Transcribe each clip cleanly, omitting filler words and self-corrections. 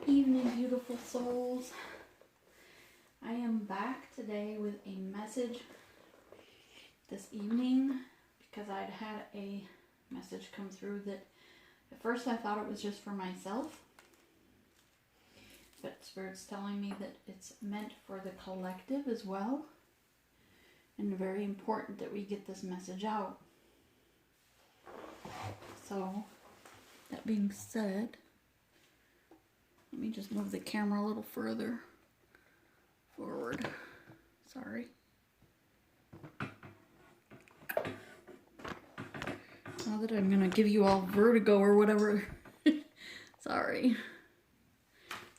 Evening, beautiful souls. I am back today with a message this evening because I'd had a message come through that at first I thought it was just for myself, but Spirit's telling me that it's meant for the collective as well, and very important that we get this message out. So, that being said, let me just move the camera a little further forward. Sorry. Now that I'm gonna give you all vertigo or whatever. Sorry.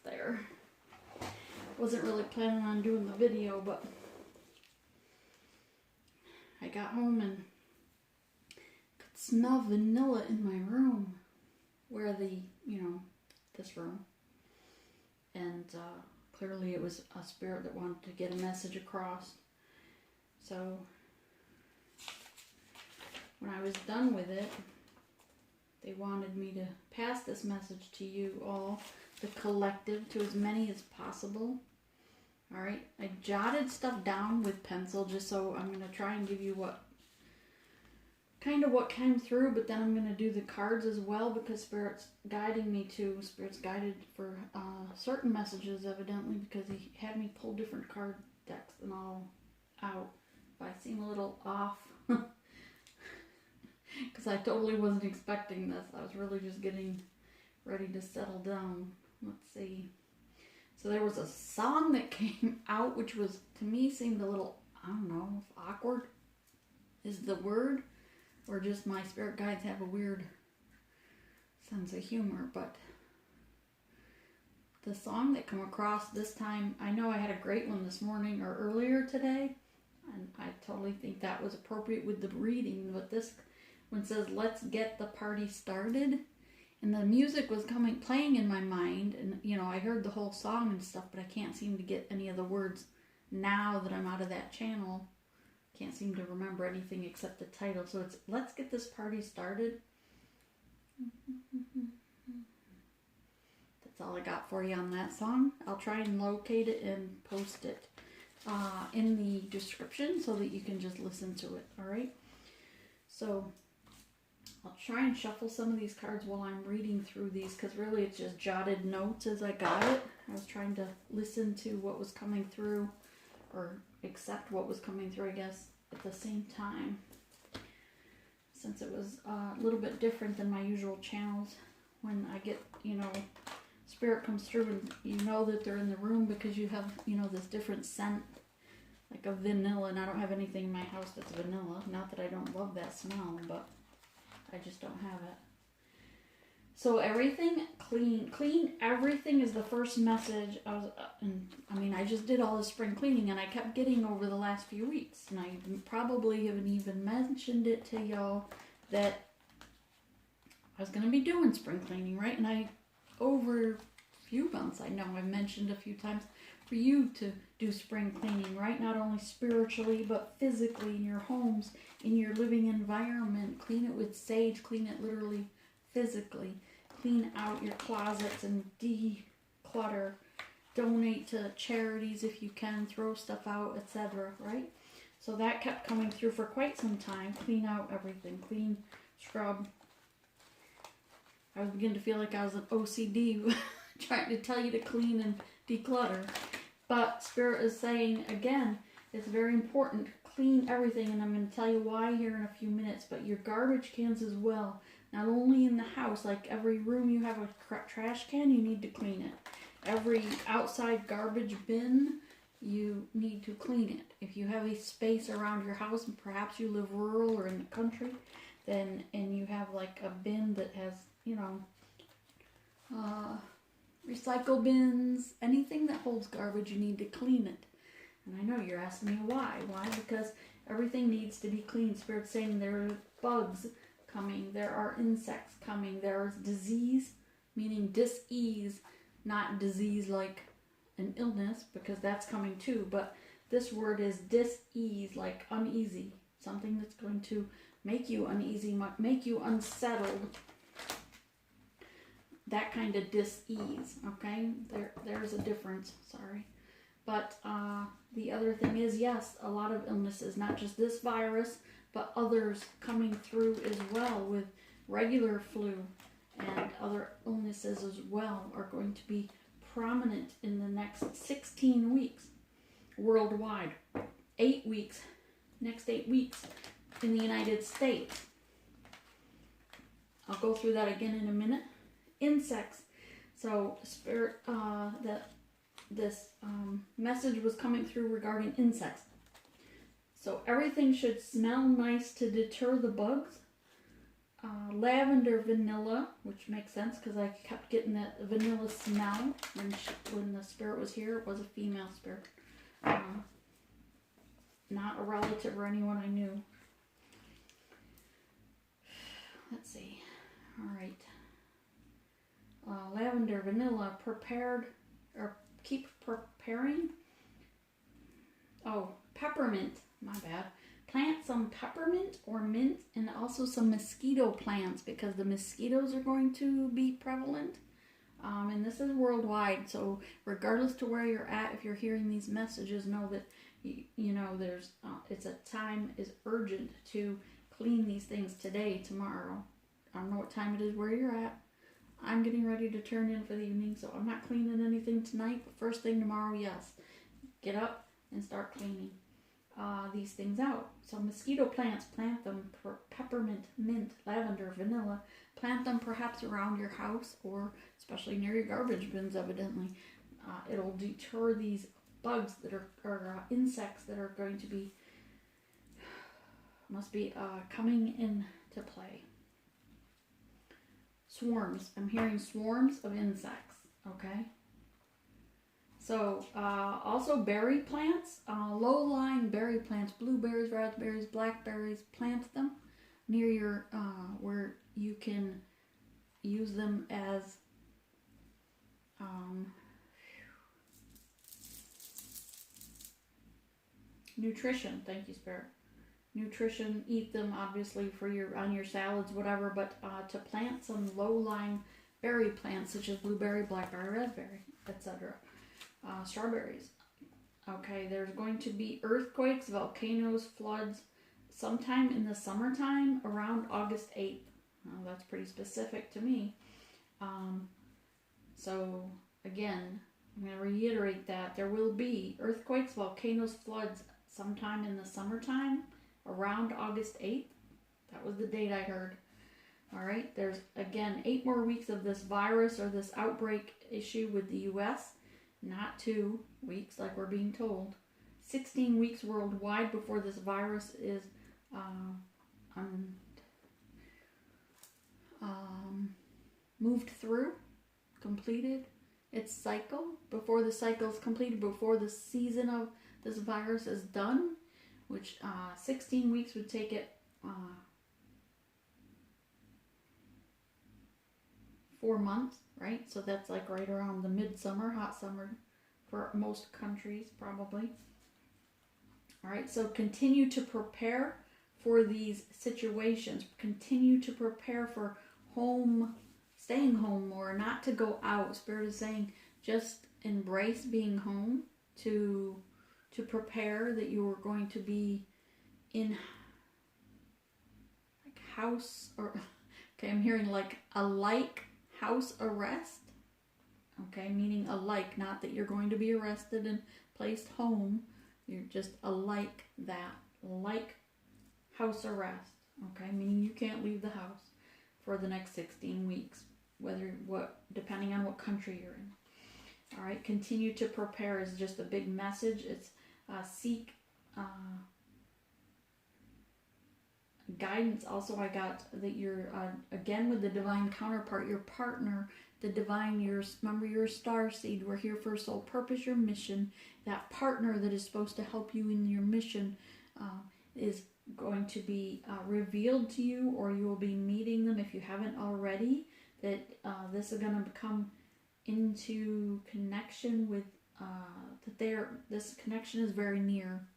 There. Wasn't really planning on doing the video, but I got home and could smell vanilla in my room. Where this room. And clearly it was a spirit that wanted to get a message across. So when I was done with it, they wanted me to pass this message to you all, the collective, to as many as possible. Alright, I jotted stuff down with pencil just so I'm going to try and give you what came through, but then I'm going to do the cards as well because Spirit's guiding me to, Spirit's guided for certain messages evidently because he had me pull different card decks and all out. If I seem a little off, because I totally wasn't expecting this. I was really just getting ready to settle down. Let's see. So there was a song that came out which was, to me, seemed a little, I don't know if awkward is the word, or just my spirit guides have a weird sense of humor, but the song that come across this time, I know I had a great one this morning or earlier today, and I totally think that was appropriate with the reading, but this one says, "Let's get the party started," and the music was playing in my mind, and I heard the whole song and stuff, but I can't seem to get any of the words now that I'm out of that channel. Can't seem to remember anything except the title. So it's "Let's Get This Party Started." That's all I got for you on that song. I'll try and locate it and post it in the description so that you can just listen to it. Alright? So I'll try and shuffle some of these cards while I'm reading through these, because really it's just jotted notes as I got it. I was trying to listen to what was coming through, or accept what was coming through, I guess, at the same time, since it was a little bit different than my usual channels. When I get, spirit comes through and you know that they're in the room because you have, this different scent, like a vanilla, and I don't have anything in my house that's vanilla. Not that I don't love that smell, but I just don't have it. So everything clean everything is the first message. I just did all the spring cleaning, and I kept getting over the last few weeks, and I probably haven't even mentioned it to y'all that I was going to be doing spring cleaning, right? And over a few months, I know I mentioned a few times for you to do spring cleaning, right? Not only spiritually, but physically in your homes, in your living environment. Clean it with sage, clean it literally physically. Clean out your closets and declutter. Donate to charities if you can. Throw stuff out, etc. Right? So that kept coming through for quite some time. Clean out everything. Clean, scrub. I was beginning to feel like I was an OCD trying to tell you to clean and declutter. But Spirit is saying, again, it's very important. Clean everything, and I'm going to tell you why here in a few minutes. But your garbage cans as well. Not only in the house, like every room you have a trash can, you need to clean it. Every outside garbage bin, you need to clean it. If you have a space around your house, and perhaps you live rural or in the country, and you have like a bin that has, recycle bins, anything that holds garbage, you need to clean it. And I know you're asking me why. Why? Because everything needs to be cleaned. Spirit's saying there are bugs coming, there are insects coming, there is disease, meaning dis-ease, not disease like an illness, because that's coming too, but this word is dis-ease, like uneasy, something that's going to make you uneasy, make you unsettled, that kind of dis-ease, okay? There's a difference, sorry. But the other thing is, yes, a lot of illnesses, not just this virus, but others coming through as well with regular flu and other illnesses as well are going to be prominent in the next 16 weeks worldwide. 8 weeks, next 8 weeks in the United States. I'll go through that again in a minute. Insects. So spirit, this message was coming through regarding insects. So everything should smell nice to deter the bugs. Lavender, vanilla, which makes sense because I kept getting that vanilla smell when the spirit was here. It was a female spirit. Not a relative or anyone I knew. Let's see. All right. Lavender, vanilla, prepared, or keep preparing. Oh, peppermint. My bad. Plant some peppermint or mint and also some mosquito plants because the mosquitoes are going to be prevalent. And this is worldwide, so regardless to where you're at, if you're hearing these messages, know that you know there's it's a time is urgent to clean these things today, tomorrow. I don't know what time it is where you're at. I'm getting ready to turn in for the evening, so I'm not cleaning anything tonight, but first thing tomorrow, yes, get up and start cleaning these things out. So mosquito plants, plant them, peppermint, mint, lavender, vanilla, plant them perhaps around your house or especially near your garbage bins, evidently. It'll deter these bugs that are insects that are going to be, must be coming into play. Swarms. I'm hearing swarms of insects, okay? So, also berry plants, low-lying berry plants, blueberries, raspberries, blackberries, plant them near your, where you can use them as, nutrition. Thank you, Spirit. Nutrition, eat them obviously for on your salads, whatever, but to plant some low-lying berry plants such as blueberry, blackberry, raspberry, etc. Strawberries. Okay, there's going to be earthquakes, volcanoes, floods sometime in the summertime around August 8th. Well, that's pretty specific to me. So again, I'm going to reiterate that there will be earthquakes, volcanoes, floods sometime in the summertime around August 8th. That was the date I heard. All right, there's again 8 more weeks of this virus or this outbreak issue with the U.S., not 2 weeks like we're being told. 16 weeks worldwide before this virus is moved through, completed its cycle, before the cycle is completed, before the season of this virus is done, which 16 weeks would take it 4 months, right? So that's like right around the midsummer, hot summer for most countries probably. All right, so continue to prepare for these situations. Continue to prepare for staying home more, not to go out. Spirit is saying just embrace being home, to prepare that you are going to be in like house, or okay, I'm hearing like a like house arrest, okay, meaning a like, not that you're going to be arrested and placed home, you're just a like that, like house arrest, okay, meaning you can't leave the house for the next 16 weeks, depending on what country you're in. All right, continue to prepare is just a big message. It's seek guidance. Also, I got that you're again with the divine counterpart, your partner, the divine. Remember, you're a star seed. We're here for sole purpose, your mission. That partner that is supposed to help you in your mission is going to be revealed to you, or you will be meeting them if you haven't already. That this is going to come into connection with this connection is very near.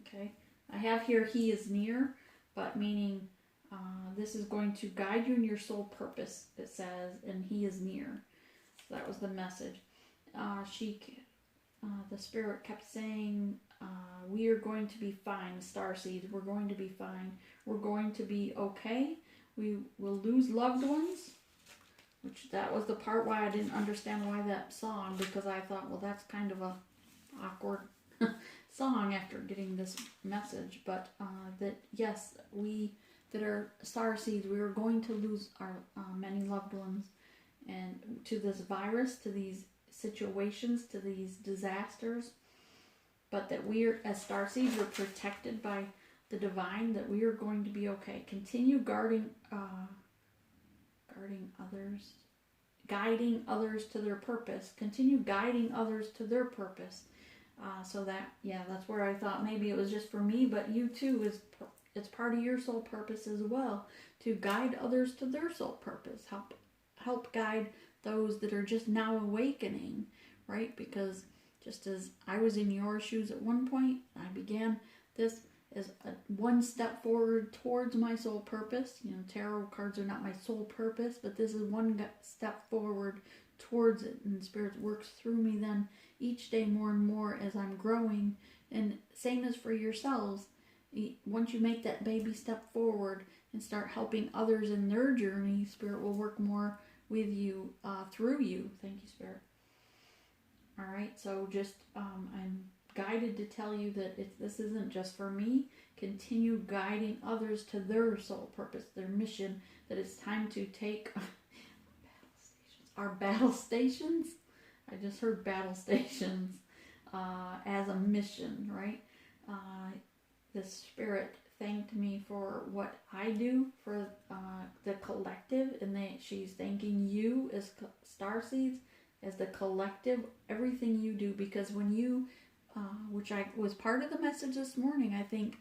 Okay, I have here he is near, but meaning This is going to guide you in your soul purpose, it says, and he is near. So that was the message. The spirit kept saying, we are going to be fine, starseeds. We're going to be fine. We're going to be okay. We will lose loved ones, which that was the part why I didn't understand why that song, because I thought, well, that's kind of a awkward song after getting this message. But that, yes, we that are starseeds, we are going to lose our many loved ones, and to this virus, to these situations, to these disasters, but that we are, as starseeds, we're protected by the divine, that we are going to be okay. Continue guarding others, guiding others to their purpose. Continue guiding others to their purpose. So that, yeah, that's where I thought maybe it was just for me, but you too, it's part of your soul purpose as well, to guide others to their soul purpose. Help guide those that are just now awakening, right? Because just as I was in your shoes at one point, I began this as one step forward towards my soul purpose. You know, tarot cards are not my sole purpose, but this is one step forward towards it, and Spirit works through me then each day more and more as I'm growing. And same as for yourselves, once you make that baby step forward and start helping others in their journey, Spirit will work more with you, through you. Thank you, Spirit. All right, so just I'm guided to tell you that this isn't just for me. Continue guiding others to their soul purpose, their mission, that it's time to take our battle stations. I just heard battle stations as a mission, right? The Spirit thanked me for what I do for the collective, and she's thanking you as starseeds, as the collective, everything you do, because when you, which I was part of the message this morning, I think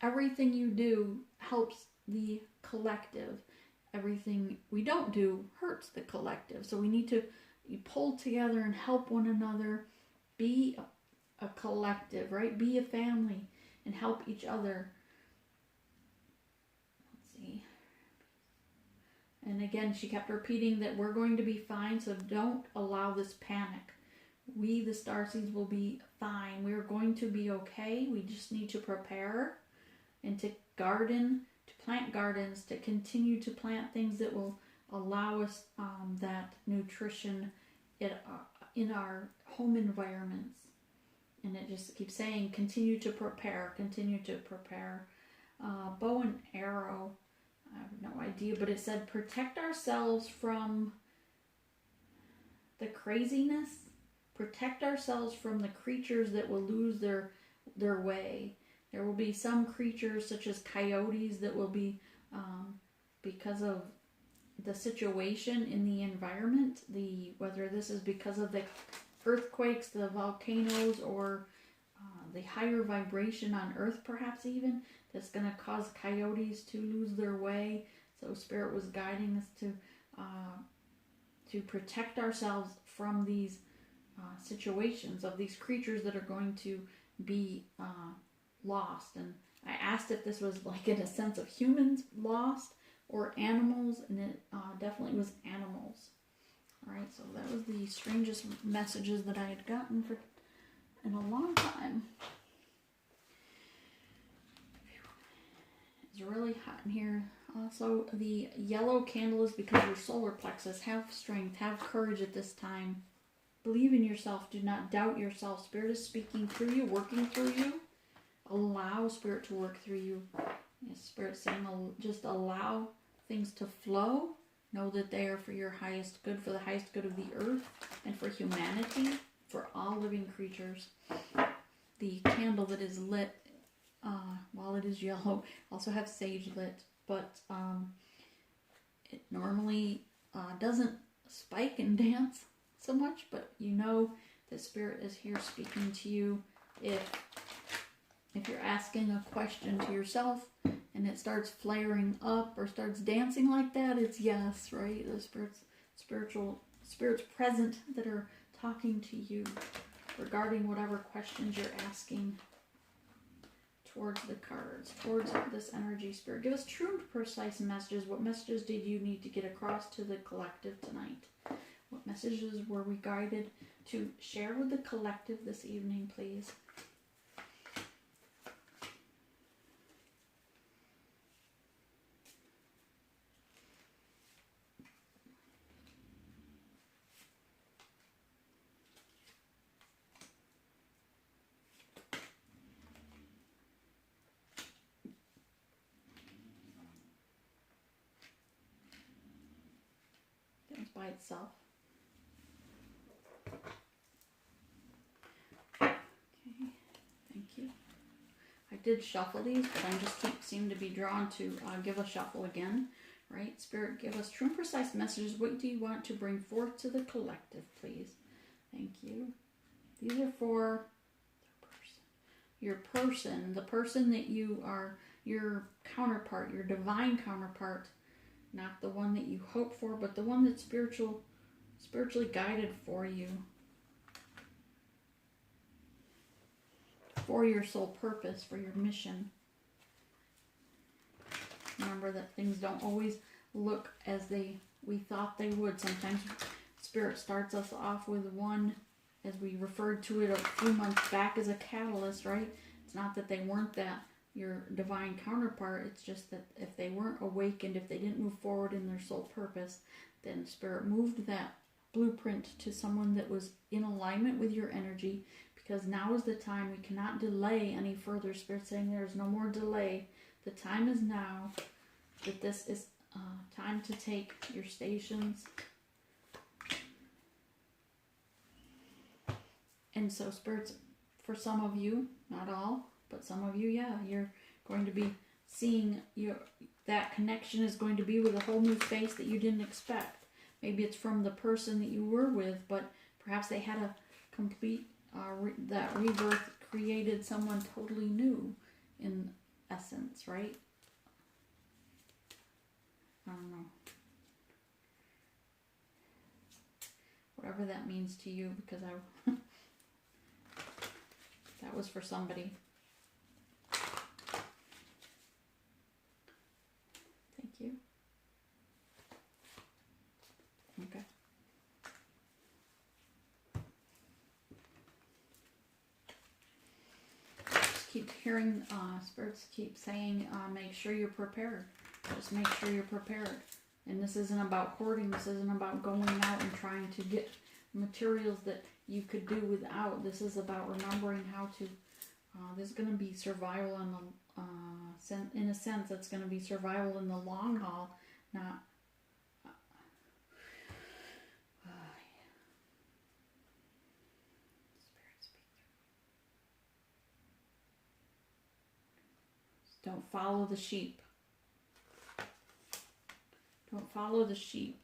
everything you do helps the collective. Everything we don't do hurts the collective. So we need to pull together and help one another, be a collective, right? Be a family and help each other. Let's see. And again, she kept repeating that we're going to be fine, so don't allow this panic. We, the starseeds, will be fine. We're going to be okay. We just need to prepare and to garden, to plant gardens, to continue to plant things that will allow us that nutrition in our home environments. And it just keeps saying, continue to prepare, continue to prepare. Bow and arrow, I have no idea, but it said protect ourselves from the craziness, protect ourselves from the creatures that will lose their way. There will be some creatures such as coyotes that will be, because of the situation in the environment, whether this is because of the earthquakes, the volcanoes, or the higher vibration on Earth perhaps even, that's going to cause coyotes to lose their way. So Spirit was guiding us to protect ourselves from these situations of these creatures that are going to be lost. And I asked if this was like in a sense of humans lost or animals, and it definitely was animals. All right, so that was the strangest messages that I had gotten in a long time. It's really hot in here. Also, the yellow candle is because your solar plexus. Have strength, have courage at this time. Believe in yourself. Do not doubt yourself. Spirit is speaking through you, working through you. Allow Spirit to work through you. Yes, Spirit saying just allow things to flow. Know that they are for your highest good, for the highest good of the earth, and for humanity, for all living creatures. The candle that is lit, while it is yellow, also have sage lit, but it normally doesn't spike and dance so much, but you know that Spirit is here speaking to you. If you're asking a question to yourself and it starts flaring up or starts dancing like that, it's yes, right? The spirits present that are talking to you regarding whatever questions you're asking towards the cards, towards this energy, Spirit. Give us true and precise messages. What messages did you need to get across to the collective tonight? What messages were we guided to share with the collective this evening, please? By itself. Okay, thank you. I did shuffle these, but I just seem to be drawn to give a shuffle again. Right? Spirit, give us true and precise messages. What do you want to bring forth to the collective, please? Thank you. These are for your person, the person that you are, your counterpart, your divine counterpart. Not the one that you hope for, but the one that's spiritually guided for you. For your soul purpose, for your mission. Remember that things don't always look as we thought they would. Sometimes Spirit starts us off with one, as we referred to it a few months back, as a catalyst, right? It's not that they weren't that your divine counterpart. It's just that if they weren't awakened, if they didn't move forward in their soul purpose, then Spirit moved that blueprint to someone that was in alignment with your energy, because now is the time. We cannot delay any further. Spirit saying there's no more delay. The time is now, that this is time to take your stations. And so Spirit's, for some of you, not all, but some of you, yeah, you're going to be seeing that connection is going to be with a whole new face that you didn't expect. Maybe it's from the person that you were with, but perhaps they had a complete, that rebirth created someone totally new in essence, right? I don't know. Whatever that means to you, because that was for somebody. Thank you. Okay. Just keep hearing, spirits keep saying, make sure you're prepared. Just make sure you're prepared. And this isn't about hoarding. This isn't about going out and trying to get materials that you could do without. This is about remembering how to, there's going to be survival in the, in a sense, it's going to be survival in the long haul, not, don't follow the sheep. Don't follow the sheep,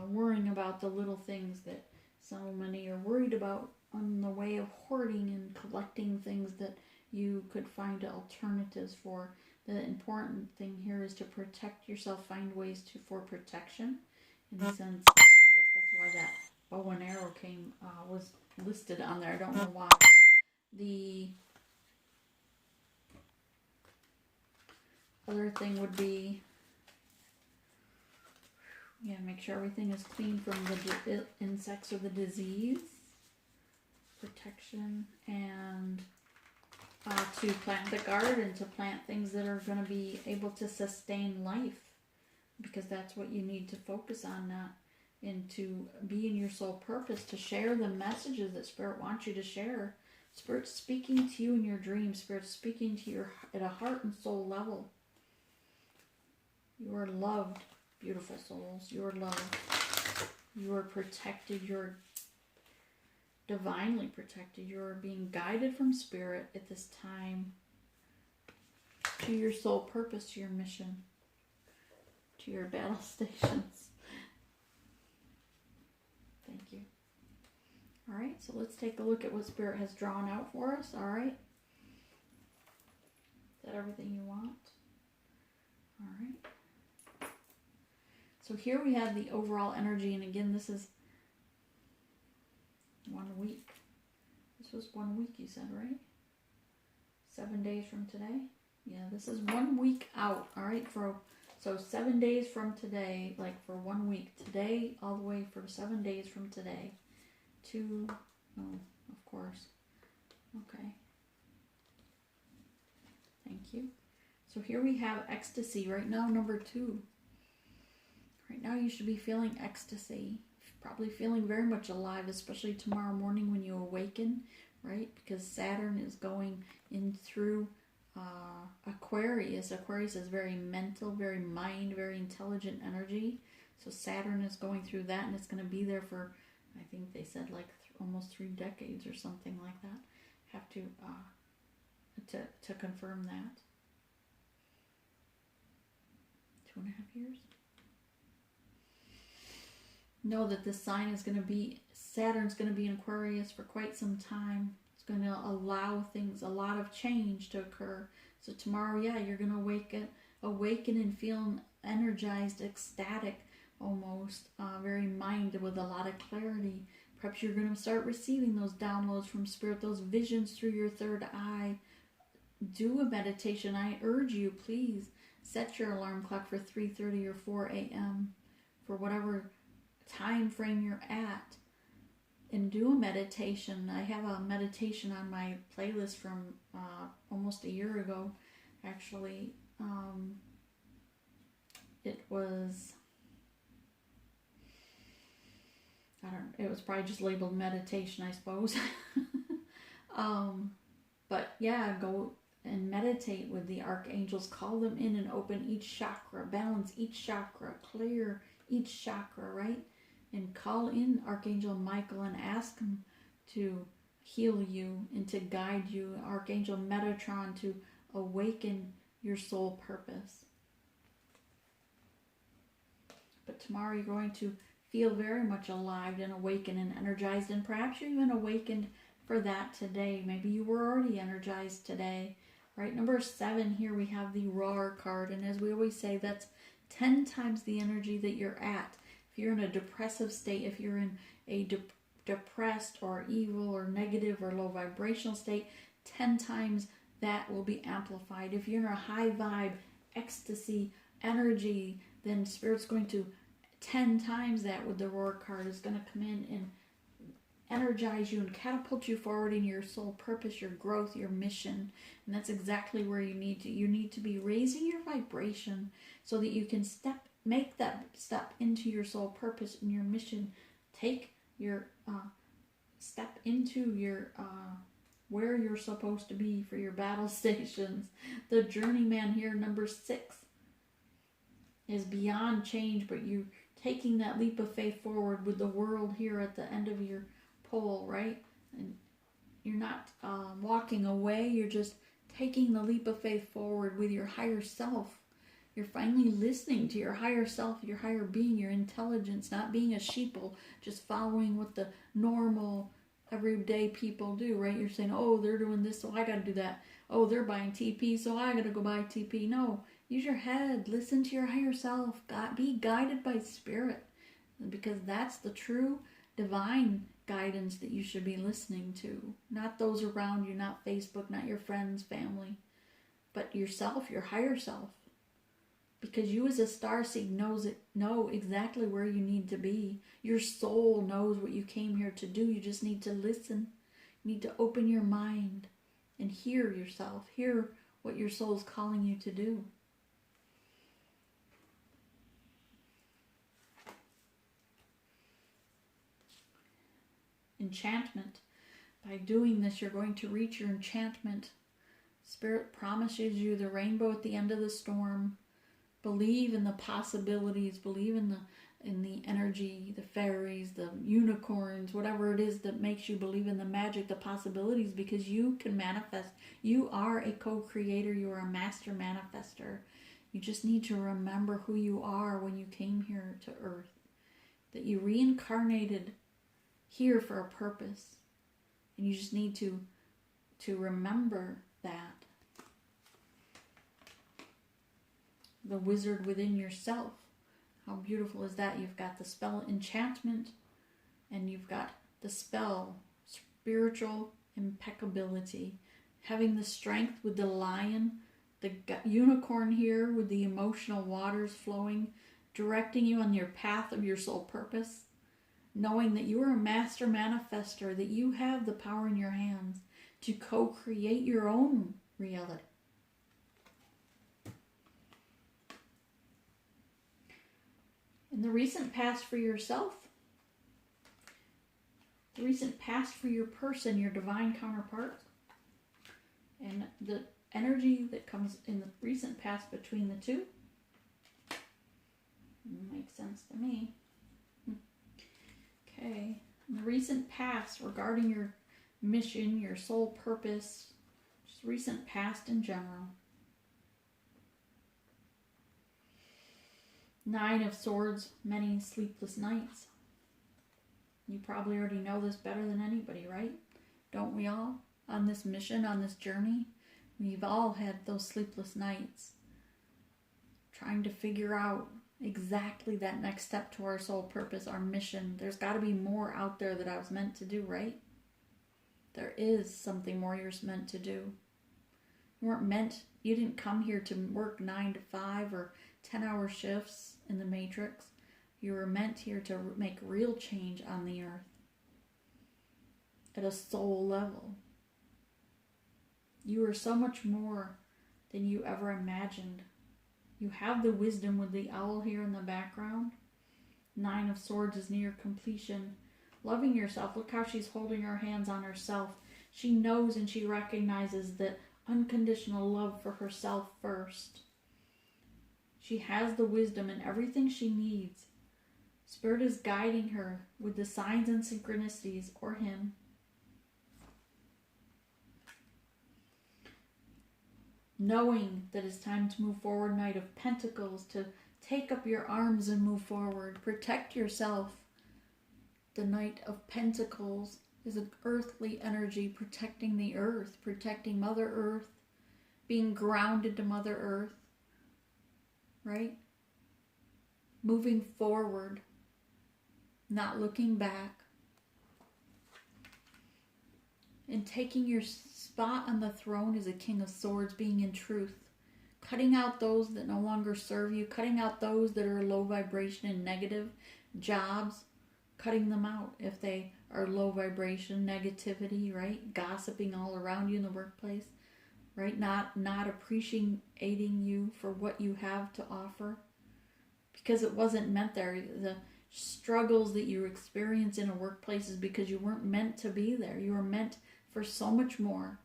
worrying about the little things that so many are worried about on the way of hoarding and collecting things that you could find alternatives for. The important thing here is to protect yourself, find ways for protection. In a sense, I guess that's why that bow and arrow was listed on there. I don't know why. The other thing would be, make sure everything is clean from the insects or the disease. Protection, and to plant the garden, to plant things that are going to be able to sustain life, because that's what you need to focus on, and to be in your soul purpose, to share the messages that Spirit wants you to share. Spirit's speaking to you in your dreams. Spirit's speaking to you at a heart and soul level. You are loved, beautiful souls. You are loved. You are protected. You're divinely protected. You're being guided from Spirit at this time to your soul purpose, to your mission, to your battle stations. Thank you. All right, so let's take a look at what Spirit has drawn out for us. All right. Is that everything you want? All right. So here we have the overall energy, and again, this is 1 week. This was 1 week, you said, right? 7 days from today. Yeah, this is 1 week out. All right, so 7 days from today, like for 1 week. Today, all the way for 7 days from today. Oh, of course. Okay. Thank you. So here we have ecstasy. Right now, number 2. Right now, you should be feeling ecstasy. Probably feeling very much alive, especially tomorrow morning when you awaken, right? Because Saturn is going in through Aquarius. Aquarius is very mental, very mind, very intelligent energy. So Saturn is going through that, and it's going to be there for, I think they said like almost 3 decades or something like that. Have to confirm that. 2.5 years. Know that this sign is going to be, Saturn's going to be in Aquarius for quite some time. It's going to allow things, a lot of change to occur. So tomorrow, yeah, you're going to awaken and feel energized, ecstatic almost, very minded with a lot of clarity. Perhaps you're going to start receiving those downloads from Spirit, those visions through your third eye. Do a meditation. I urge you, please set your alarm clock for 3:30 or 4 a.m. for whatever time frame you're at, and do a meditation. I have a meditation on my playlist from almost a year ago, actually. It was, it was probably just labeled meditation, I suppose. But yeah, go and meditate with the archangels. Call them in and open each chakra, balance each chakra, clear each chakra, right? And call in Archangel Michael and ask him to heal you and to guide you. Archangel Metatron to awaken your soul purpose. But tomorrow you're going to feel very much alive and awakened and energized, and perhaps you're even awakened for that today. Maybe you were already energized today, right? Number 7 here we have the Roar card, and as we always say, that's 10 times the energy that you're at. If you're in a depressive state, if you're in a depressed or evil or negative or low vibrational state, 10 times that will be amplified. If you're in a high vibe, ecstasy, energy, then Spirit's going to 10 times that with the Roar card. Is going to come in and energize you and catapult you forward in your soul purpose, your growth, your mission. And that's exactly where you need to. You need to be raising your vibration so that you can make that step into your soul purpose and your mission. Take your step into your where you're supposed to be for your battle stations. The journeyman here, number 6, is beyond change, but you taking that leap of faith forward with the world here at the end of your pole, right? And you're not walking away, you're just taking the leap of faith forward with your higher self. You're finally listening to your higher self, your higher being, your intelligence, not being a sheeple, just following what the normal, everyday people do, right? You're saying, oh, they're doing this, so I got to do that. Oh, they're buying TP, so I got to go buy TP. No, use your head. Listen to your higher self. Be guided by Spirit, because that's the true divine guidance that you should be listening to. Not those around you, not Facebook, not your friends, family, but yourself, your higher self. Because you as a starseed know exactly where you need to be. Your soul knows what you came here to do. You just need to listen. You need to open your mind and hear yourself. Hear what your soul is calling you to do. Enchantment. By doing this, you're going to reach your enchantment. Spirit promises you the rainbow at the end of the storm. Believe in the possibilities. Believe in the energy, the fairies, the unicorns, whatever it is that makes you believe in the magic, the possibilities, because you can manifest. You are a co-creator. You are a master manifester. You just need to remember who you are when you came here to Earth. That you reincarnated here for a purpose. And you just need to remember that. The wizard within yourself. How beautiful is that? You've got the spell enchantment, and you've got the spell spiritual impeccability. having the strength with the lion, the unicorn here with the emotional waters flowing, directing you on your path of your soul purpose, knowing that you are a master manifester, that you have the power in your hands to co-create your own reality. In the recent past for yourself, the recent past for your person, your divine counterpart, and the energy that comes in the recent past between the two. Makes sense to me. Okay. In the recent past regarding your mission, your soul purpose, just recent past in general. 9 of Swords, many sleepless nights. You probably already know this better than anybody, right? Don't we all? On this mission, on this journey, we've all had those sleepless nights. Trying to figure out exactly that next step to our soul purpose, our mission. There's got to be more out there that I was meant to do, right? There is something more you're meant to do. You didn't come here to work 9 to 5 or 10-hour shifts in the matrix. You were meant here to make real change on the earth at a soul level. You are so much more than you ever imagined. You have the wisdom with the owl here in the background. 9 of Swords is near completion. Loving yourself. Look how she's holding her hands on herself. She knows and she recognizes that unconditional love for herself first. She has the wisdom and everything she needs. Spirit is guiding her with the signs and synchronicities, or him. Knowing that it's time to move forward, Knight of Pentacles, to take up your arms and move forward. Protect yourself. The Knight of Pentacles is an earthly energy, protecting the earth, protecting Mother Earth, being grounded to Mother Earth, right? Moving forward, not looking back, and taking your spot on the throne as a King of Swords, being in truth, cutting out those that no longer serve you, cutting out those that are low vibration and negative jobs, cutting them out if they are low vibration, negativity, right? Gossiping all around you in the workplace, right? Not appreciating you for what you have to offer because it wasn't meant there. The struggles that you experience in a workplace is because you weren't meant to be there. You were meant for so much more.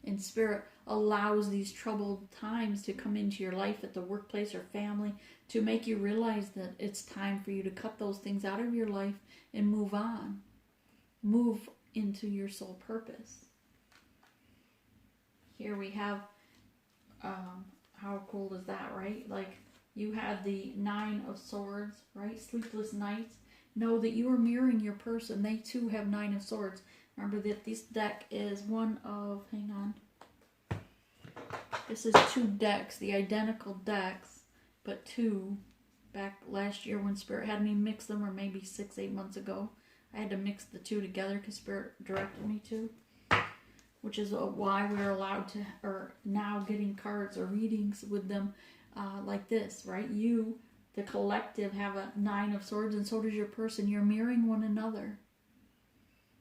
And Spirit allows these troubled times to come into your life at the workplace or family to make you realize that it's time for you to cut those things out of your life and move on. Move into your soul purpose. Here we have, how cool is that, right? Like you had the 9 of Swords, right? Sleepless nights. Know that you are mirroring your person. They too have 9 of Swords. Remember that this deck is one of, hang on. This is 2 decks, the identical decks, but 2. Back last year when Spirit had me mix them, or maybe 6-8 months ago, I had to mix the 2 together because Spirit directed me to. Which is why we're allowed to, or now getting cards or readings with them like this, right? You, the collective, have a 9 of Swords, and so does your person. You're mirroring one another.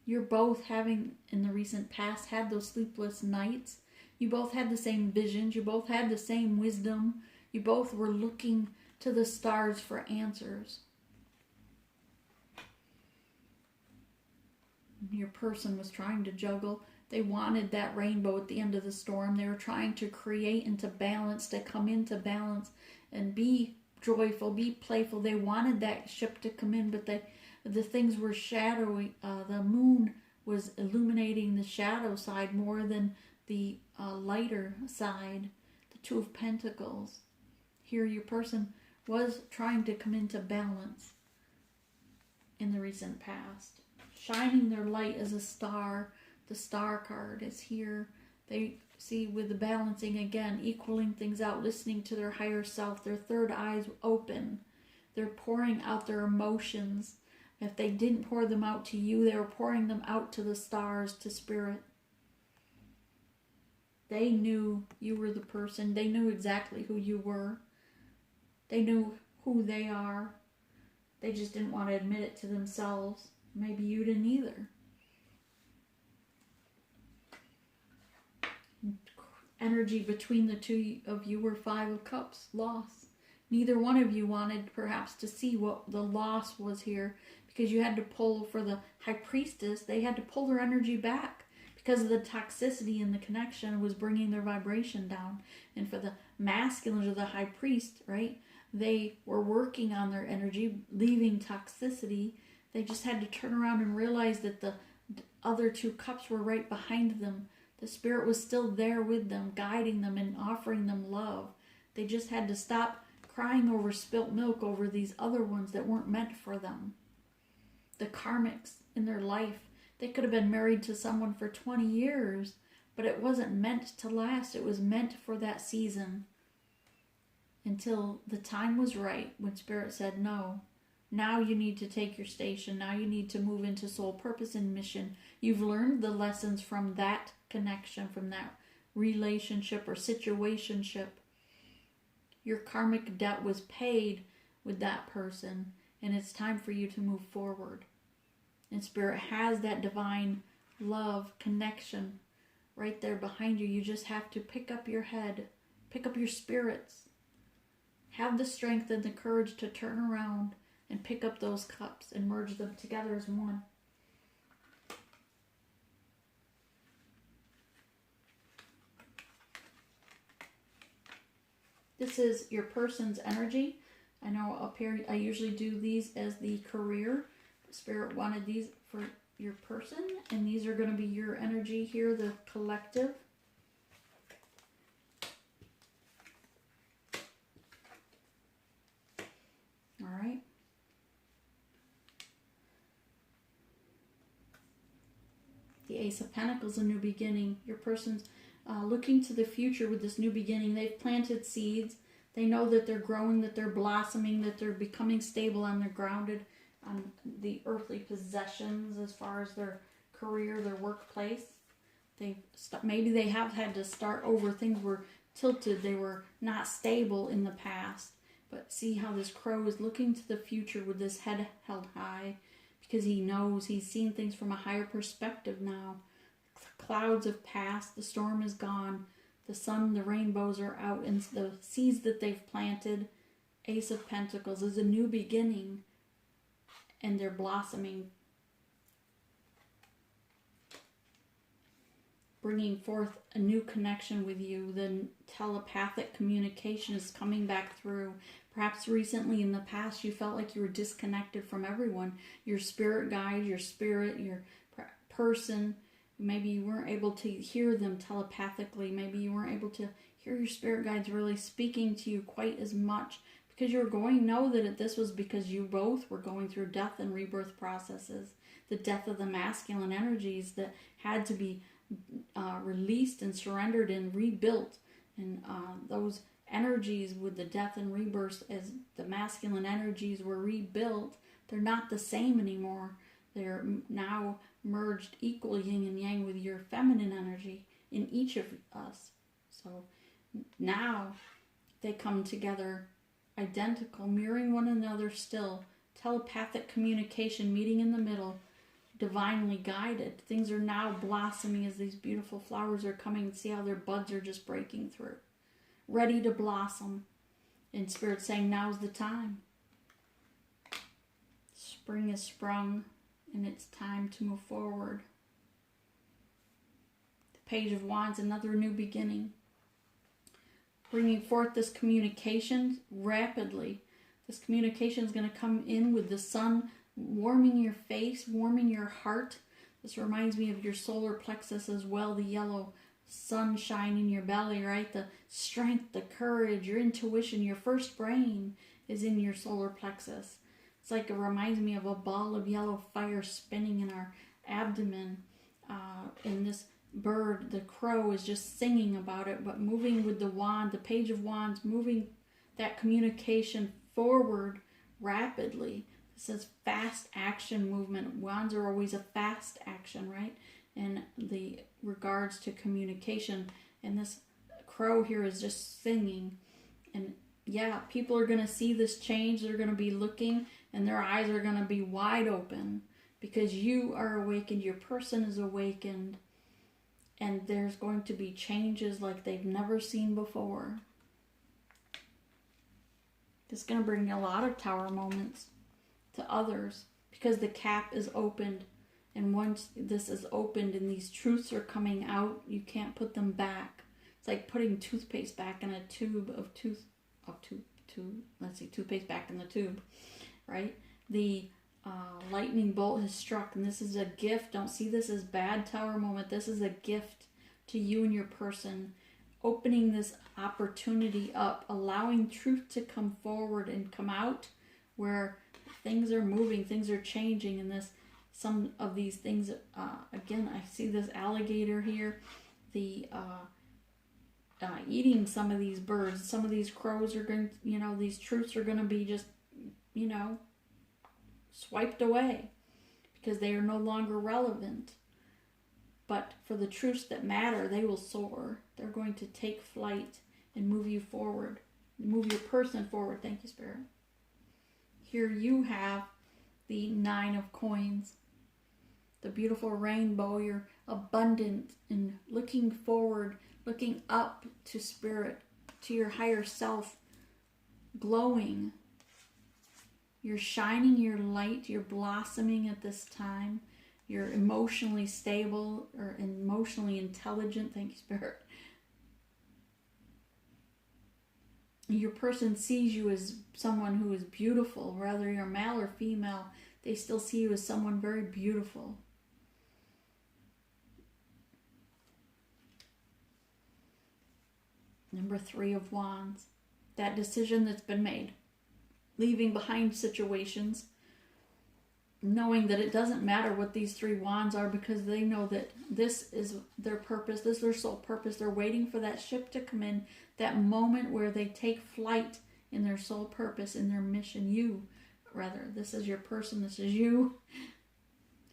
You're both having, in the recent past, had those sleepless nights. You both had the same visions. You both had the same wisdom. You both were looking to the stars for answers. Your person was trying to juggle. They wanted that rainbow at the end of the storm. They were trying to create into balance, to come into balance and be joyful, be playful. They wanted that ship to come in, but the things were shadowy. The moon was illuminating the shadow side more than the lighter side, the 2 of Pentacles. Here your person was trying to come into balance in the recent past, shining their light as a star. The Star card is here. They see with the balancing again, equaling things out, listening to their higher self, their third eyes open. They're pouring out their emotions. If they didn't pour them out to you, they were pouring them out to the stars, to Spirit. They knew you were the person. They knew exactly who you were. They knew who they are. They just didn't want to admit it to themselves. Maybe you didn't either. Energy between the two of you were 5 of Cups, loss. Neither one of you wanted perhaps to see what the loss was here, because you had to pull for the High Priestess. They had to pull their energy back because of the toxicity in the connection was bringing their vibration down. And for the masculine or the High Priest, right, they were working on their energy, leaving toxicity. They just had to turn around and realize that the other 2 cups were right behind them. The Spirit was still there with them, guiding them and offering them love. They just had to stop crying over spilt milk over these other ones that weren't meant for them. The karmics in their life, they could have been married to someone for 20 years, but it wasn't meant to last. It was meant for that season until the time was right when Spirit said, no, now you need to take your station. Now you need to move into soul purpose and mission. You've learned the lessons from that connection, from that relationship or situationship. Your karmic debt was paid with that person, and it's time for you to move forward. And Spirit has that divine love connection right there behind you. You just have to pick up your head, pick up your spirits, have the strength and the courage to turn around and pick up those cups and merge them together as one. This is your person's energy. I know up here I usually do these as the career. Spirit wanted these for your person, and these are going to be your energy here, the collective. All right. The Ace of Pentacles, a new beginning. Your person's looking to the future with this new beginning. They've planted seeds. They know that they're growing, that they're blossoming, that they're becoming stable, and they're grounded on the earthly possessions as far as their career, their workplace. Maybe they have had to start over. Things were tilted. They were not stable in the past. But see how this crow is looking to the future with this head held high, because he knows he's seen things from a higher perspective now. Clouds have passed. The storm is gone. The sun, the rainbows are out, and the seeds that they've planted, Ace of Pentacles, is a new beginning, and they're blossoming, bringing forth a new connection with you. The telepathic communication is coming back through. Perhaps recently in the past you felt like you were disconnected from everyone. Your spirit guide, your spirit, your person. Maybe you weren't able to hear them telepathically. Maybe you weren't able to hear your spirit guides really speaking to you quite as much, because you were going, know that this was because you both were going through death and rebirth processes. The death of the masculine energies that had to be released and surrendered and rebuilt. And those energies with the death and rebirth, as the masculine energies were rebuilt, they're not the same anymore. They're now merged equal yin and yang with your feminine energy in each of us. So now they come together identical, mirroring one another still. Telepathic communication, meeting in the middle, divinely guided. Things are now blossoming as these beautiful flowers are coming. See how their buds are just breaking through, ready to blossom. And Spirit saying, now's the time. Spring is sprung, and it's time to move forward. The Page of Wands, another new beginning. Bringing forth this communication rapidly. This communication is going to come in with the sun warming your face, warming your heart. This reminds me of your solar plexus as well, the yellow sunshine in your belly, right? The strength, the courage, your intuition, your first brain is in your solar plexus. It's like it reminds me of a ball of yellow fire spinning in our abdomen. And this bird, the crow, is just singing about it, but moving with the wand, the Page of Wands, moving that communication forward rapidly. This is fast action movement. Wands are always a fast action, right? In the regards to communication, And this crow here is just singing. And yeah, people are going to see this change. They're going to be looking, and their eyes are going to be wide open because you are awakened. Your person is awakened. And there's going to be changes like they've never seen before. It's going to bring a lot of tower moments to others because the cap is opened. And once this is opened and these truths are coming out, you can't put them back. It's like putting toothpaste back in a tube of toothpaste back in the tube, right? The lightning bolt has struck, and this is a gift. Don't see this as bad tower moment. This is a gift to you and your person, opening this opportunity up, allowing truth to come forward and come out where things are moving, things are changing. And this, some of these things, again, I see this alligator here, the eating some of these birds. Some of these crows are going to, these truths are going to be just, swiped away because they are no longer relevant. But for the truths that matter, they will soar. They're going to take flight and move you forward, move your person forward. Thank you, Spirit. Here you have the 9 of coins, the beautiful rainbow. You're abundant and looking forward, looking up to Spirit, to your higher self, glowing. You're shining your light. You're blossoming at this time. You're emotionally stable or emotionally intelligent. Thank you, Spirit. Your person sees you as someone who is beautiful. Whether you're male or female, they still see you as someone very beautiful. Number 3 of wands. That decision that's been made. Leaving behind situations, knowing that it doesn't matter what these 3 wands are because they know that this is their purpose, this is their soul purpose. They're waiting for that ship to come in, that moment where they take flight in their soul purpose, in their mission. This is your person, this is you.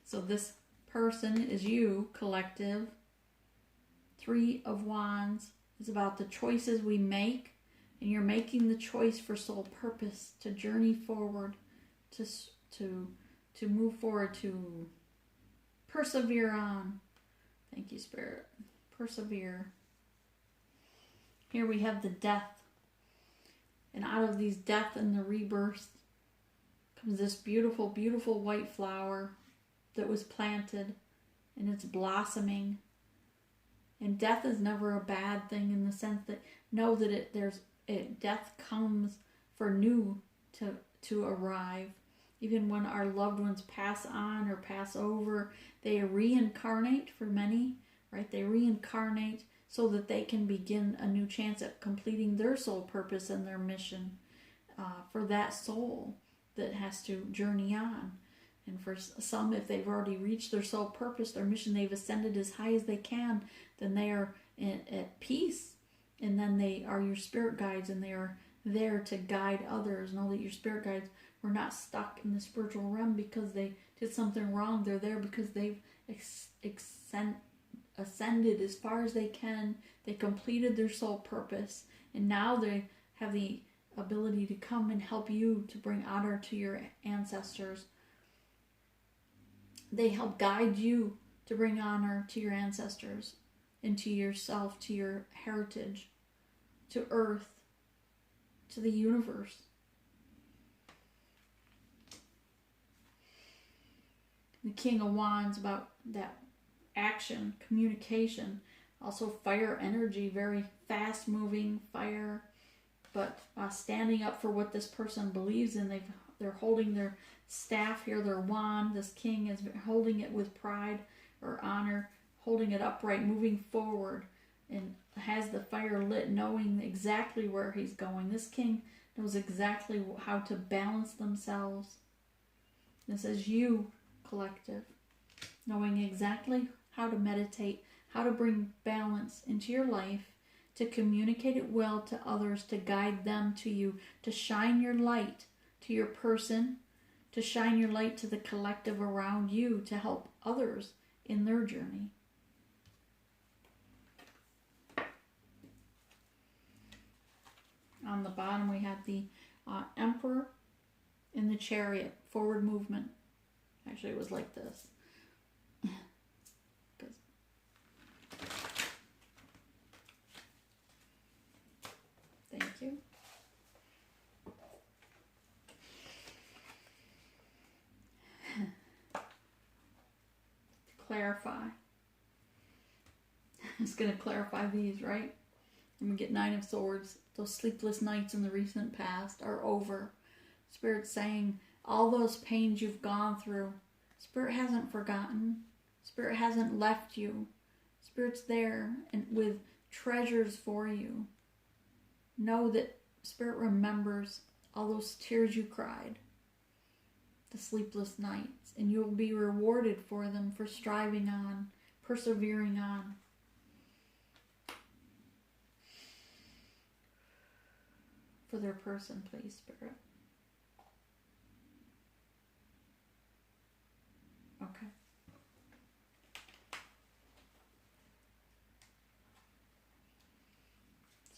So this person is you, collective. 3 of wands is about the choices we make. And you're making the choice for soul purpose, to journey forward, to move forward, to persevere on. Thank you, Spirit. Persevere. Here we have the death. And out of these death and the rebirth comes this beautiful, beautiful white flower that was planted, and it's blossoming. And death is never a bad thing in the sense that know that death comes for new to arrive. Even when our loved ones pass on or pass over, they reincarnate for many, right? They reincarnate so that they can begin a new chance at completing their soul purpose and their mission for that soul that has to journey on. And for some, if they've already reached their soul purpose, their mission, they've ascended as high as they can, then they are at peace. And then they are your spirit guides, and they are there to guide others. Know that your spirit guides were not stuck in the spiritual realm because they did something wrong. They're there because they've ascended as far as they can. They completed their soul purpose. And now they have the ability to come and help you to bring honor to your ancestors. They help guide you to bring honor to your ancestors and to yourself, to your heritage, to earth, to the universe. The King of Wands, about that action, communication, also fire energy, very fast moving fire, but standing up for what this person believes in. They're holding their staff here, their wand. This king is holding it with pride or honor, holding it upright, moving forward, and has the fire lit, knowing exactly where he's going. This king knows exactly how to balance themselves. This is you, collective, knowing exactly how to meditate, how to bring balance into your life, to communicate it well to others, to guide them to you, to shine your light to your person, to shine your light to the collective around you, to help others in their journey. On the bottom we have the Emperor in the Chariot, forward movement. Actually, it was like this. Thank you. Clarify. It's going to clarify these, right? And we get Nine of Swords. Those sleepless nights in the recent past are over. Spirit's saying all those pains you've gone through, Spirit hasn't forgotten. Spirit hasn't left you. Spirit's there and with treasures for you. Know that Spirit remembers all those tears you cried, the sleepless nights, and you'll be rewarded for them, for striving on, persevering on. For their person, please, Spirit. Okay.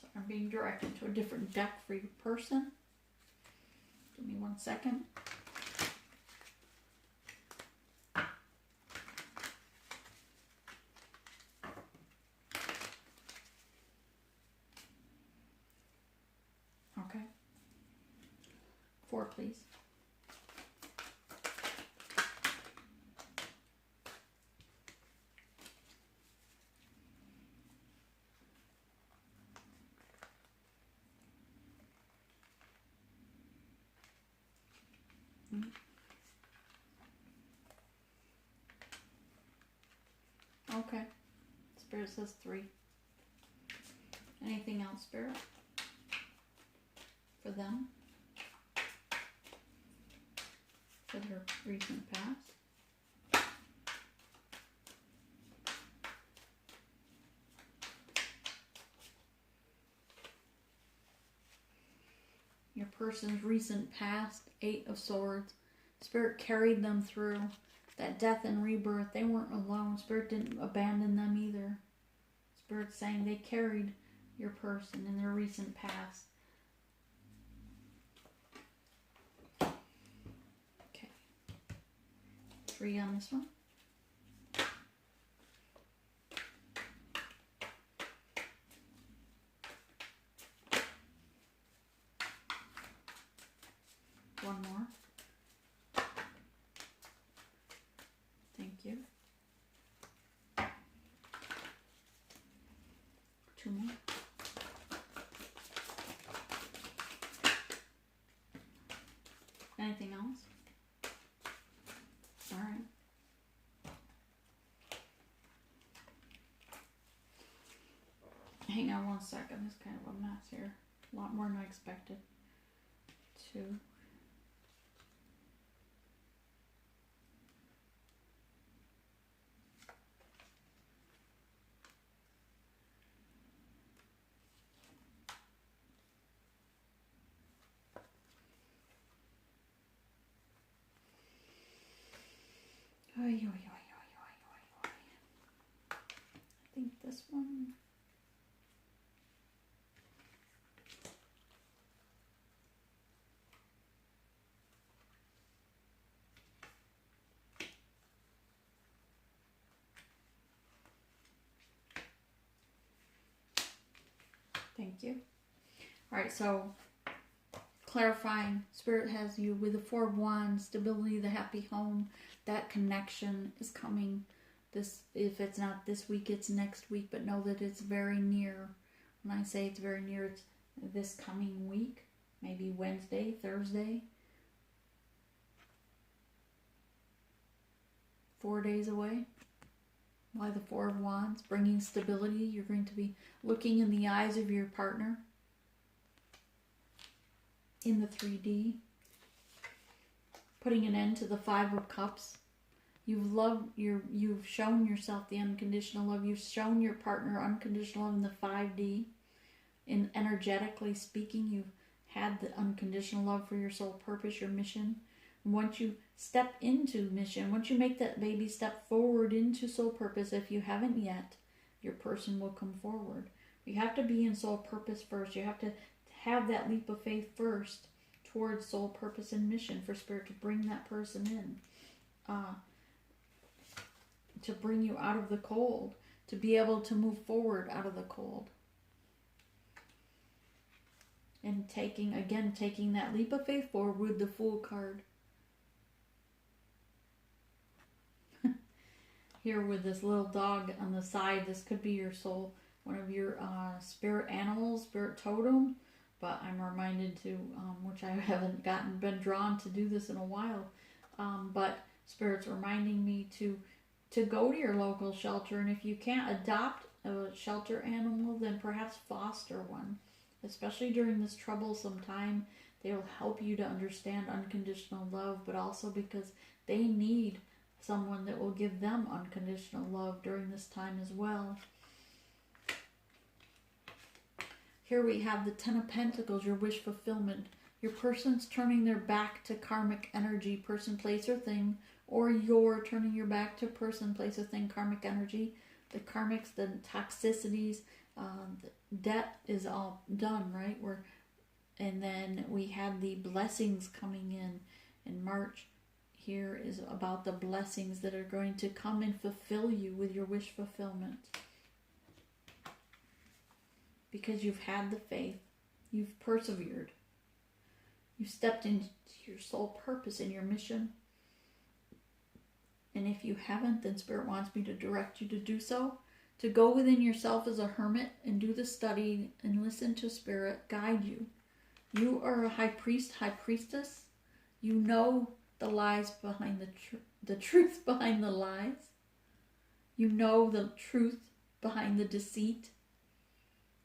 So I'm being directed to a different deck for your person. Give me 1 second. Okay. 4, please. Okay. Spirit says 3. Anything else, Spirit? For them? For their recent past? Your person's recent past, 8 of Swords. Spirit carried them through that death and rebirth. They weren't alone. Spirit didn't abandon them either. Spirit's saying they carried your person in their recent past. Okay. 3 on this one. One more. Thank you. 2 more. Anything else? All right. Hang on 1 second. There's kind of a mess here. A lot more than I expected. 2. I think this one. Thank you. All right, so clarifying, Spirit has you with the 4 of Wands, stability, the happy home. That connection is coming. This, if it's not this week, it's next week, but know that it's very near. When I say it's very near, it's this coming week, maybe Wednesday, Thursday. 4 days away. Why the 4 of Wands? Bringing stability. You're going to be looking in the eyes of your partner in the 3D. Putting an end to the 5 of Cups. You've shown yourself the unconditional love. You've shown your partner unconditional love in the 5D. In energetically speaking, you've had the unconditional love for your soul purpose, your mission. Once you step into mission, once you make that baby step forward into soul purpose, if you haven't yet, your person will come forward. You have to be in soul purpose first. You have to have that leap of faith first towards soul purpose and mission, for Spirit to bring that person in, to bring you out of the cold, to be able to move forward out of the cold. And taking that leap of faith forward with the Fool card. Here with this little dog on the side, this could be your soul, one of your spirit animals, spirit totem. But I'm reminded to, which I haven't been drawn to do this in a while, but Spirit's reminding me to go to your local shelter, and if you can't adopt a shelter animal, then perhaps foster one. Especially during this troublesome time, they will help you to understand unconditional love, but also because they need someone that will give them unconditional love during this time as well. Here we have the Ten of Pentacles, your wish fulfillment. Your person's turning their back to karmic energy, person, place, or thing, or you're turning your back to person, place, or thing, karmic energy. The karmics, the toxicities, the debt is all done, right? And then we have the blessings coming in March. Here is about the blessings that are going to come and fulfill you with your wish fulfillment. Because you've had the faith, you've persevered, you've stepped into your soul purpose and your mission. And if you haven't, then Spirit wants me to direct you to do so, to go within yourself as a hermit and do the study and listen to Spirit guide you. You are a high priest, high priestess. You know the lies behind the truth behind the lies. You know the truth behind the deceit.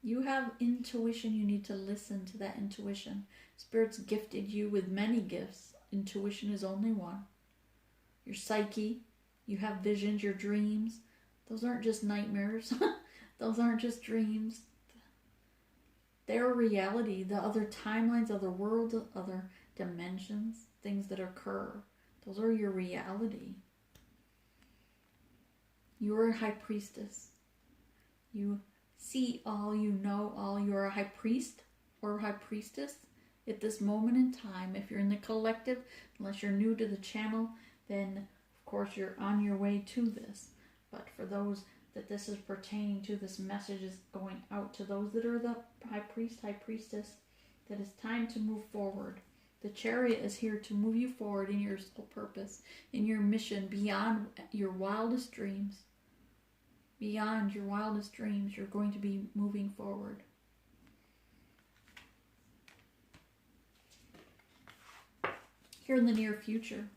You have intuition. You need to listen to that intuition. Spirit's gifted you with many gifts. Intuition is only one. Your psyche, you have visions, your dreams. Those aren't just nightmares. Those aren't just dreams. They're reality. The other timelines, other worlds, other dimensions, things that occur. Those are your reality. You're a high priestess. You see all, you know all. You're a high priest or a high priestess at this moment in time. If you're in the collective, unless you're new to the channel, then of course you're on your way to this. But for those that this is pertaining to, this message is going out to those that are the high priest, high priestess, that it's time to move forward. The Chariot is here to move you forward in your soul purpose, in your mission, beyond your wildest dreams. Beyond your wildest dreams, you're going to be moving forward. Here in the near future,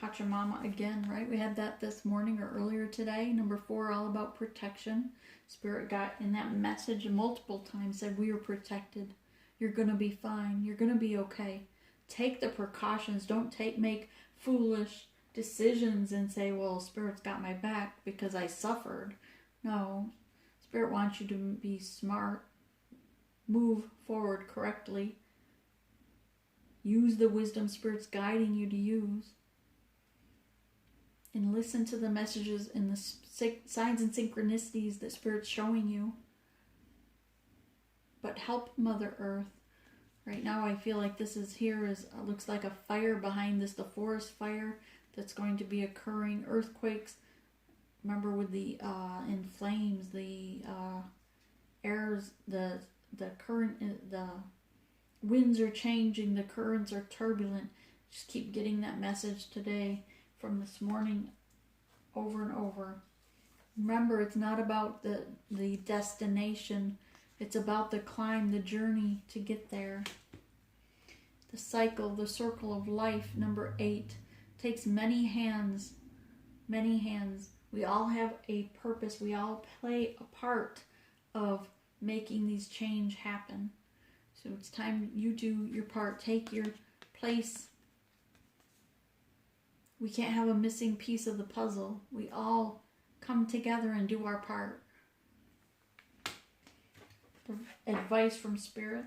Pachamama again, right? We had that this morning or earlier today. Number 4, all about protection. Spirit got in that message multiple times, said we are protected. You're going to be fine. You're going to be okay. Take the precautions. Don't make foolish decisions and say, well, Spirit's got my back because I suffered. No. Spirit wants you to be smart. Move forward correctly. Use the wisdom Spirit's guiding you to use. And listen to the messages and the signs and synchronicities that Spirit's showing you. But help Mother Earth. Right now I feel like this is looks like a fire behind this, the forest fire that's going to be occurring. Earthquakes. Remember with the in flames, the airs, the current, the winds are changing, the currents are turbulent. Just keep getting that message today from this morning over and over. Remember, it's not about the destination. It's about the climb, the journey to get there. The cycle, the circle of life, number 8, takes many hands. Many hands. We all have a purpose. We all play a part of making these change happen. So it's time you do your part. Take your place. We can't have a missing piece of the puzzle. We all come together and do our part. Advice from Spirit.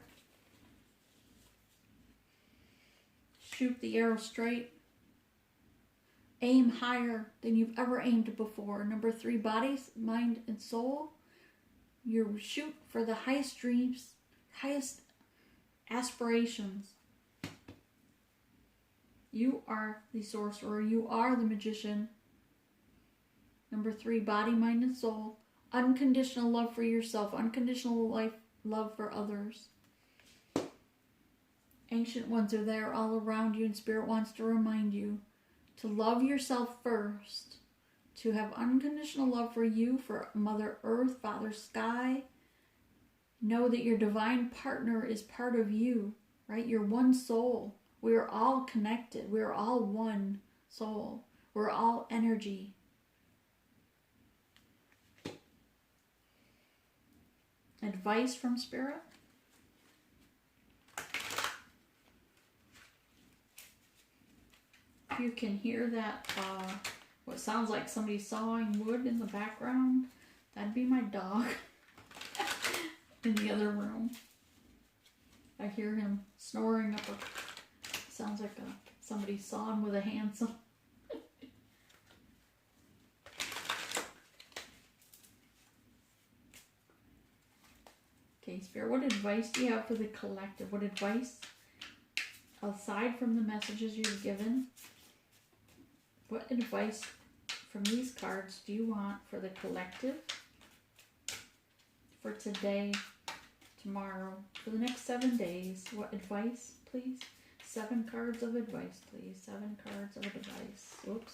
Shoot the arrow straight. Aim higher than you've ever aimed before. Number 3, body, mind, and soul. You shoot for the highest dreams. highest aspirations. You are the sorcerer. You are the magician. Number 3, body, mind, and soul. Unconditional love for yourself. Unconditional love for others. Ancient ones are there all around you, and Spirit wants to remind you to love yourself first. To have unconditional love for you, for Mother Earth, Father Sky. Know that your divine partner is part of you, right? You're one soul. We are all connected. We are all one soul. We're all energy. Advice from Spirit. If you can hear that, what sounds like somebody sawing wood in the background, that'd be my dog in the other room. I hear him snoring up sounds like somebody sawing with a handsaw. Okay, Spirit, what advice do you have for the collective? What advice, aside from the messages you've given, what advice from these cards do you want for the collective? For today, tomorrow, for the next 7 days. What advice, please? 7 cards of advice, please. 7 cards of advice. Oops.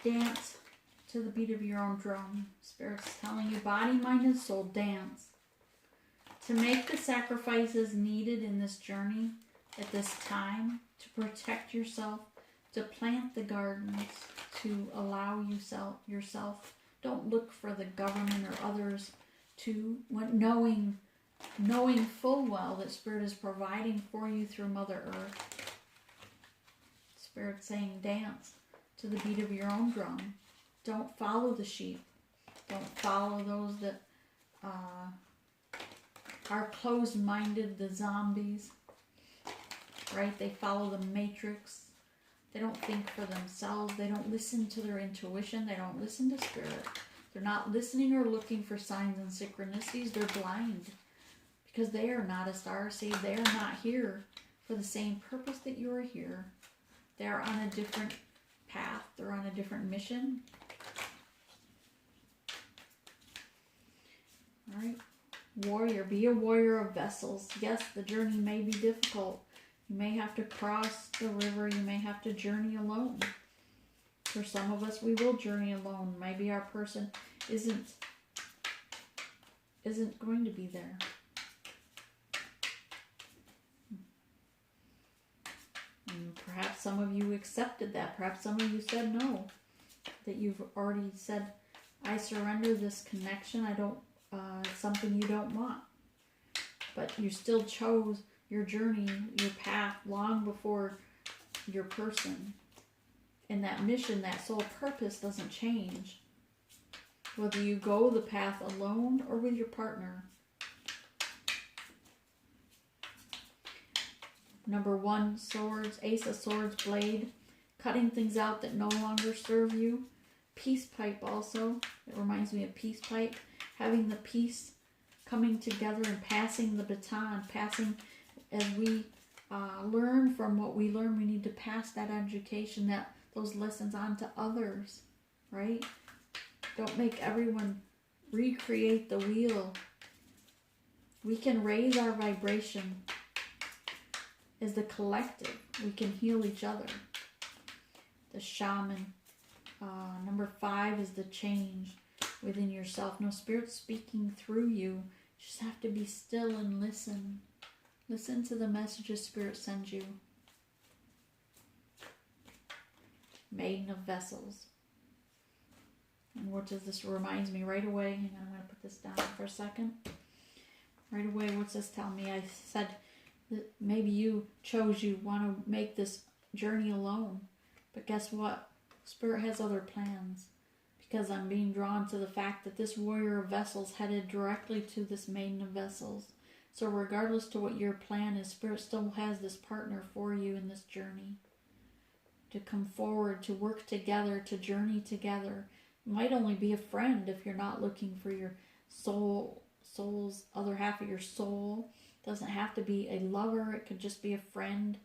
Dance to the beat of your own drum. Spirit's telling you, body, mind, and soul, dance. To make the sacrifices needed in this journey at this time, to protect yourself, to plant the gardens, to allow yourself. Don't look for the government or others to, knowing full well that Spirit is providing for you through Mother Earth. Spirit saying, dance to the beat of your own drum. Don't follow the sheep. Don't follow those that are closed-minded, the zombies. Right? They follow the matrix. They don't think for themselves. They don't listen to their intuition. They don't listen to Spirit. They're not listening or looking for signs and synchronicities. They're blind. Because they are not a starseed. They are not here for the same purpose that you are here. They are on a different path. They're on a different mission. All right. Warrior. Be a warrior of vessels. Yes, the journey may be difficult. You may have to cross the river. You may have to journey alone. For some of us, we will journey alone. Maybe our person isn't going to be there. And perhaps some of you accepted that. Perhaps some of you said no. That you've already said, I surrender this connection. I don't, it's something you don't want. But you still chose your journey, your path, long before your person. And that mission, that soul purpose doesn't change. Whether you go the path alone or with your partner. Number 1, swords, ace of swords, blade. Cutting things out that no longer serve you. Peace pipe also. It reminds me of peace pipe. Having the peace coming together and passing the baton. Passing as we learn from what we learn. We need to pass that education, those lessons on to others. Right? Don't make everyone recreate the wheel. We can raise our vibration. As the collective, we can heal each other. The shaman. Number 5 is the change within yourself. No, Spirit speaking through you. You just have to be still and listen. Listen to the messages Spirit sends you. Maiden of vessels. And what does this reminds me right away? Hang on, I'm going to put this down for a second. Right away, what's this tell me? I said that maybe you want to make this journey alone. But guess what? Spirit has other plans. Because I'm being drawn to the fact that this warrior of vessels headed directly to this maiden of vessels. So regardless to what your plan is, Spirit still has this partner for you in this journey. To come forward, to work together, to journey together. It might only be a friend if you're not looking for your soul's other half of your soul. It doesn't have to be a lover. It could just be a friend.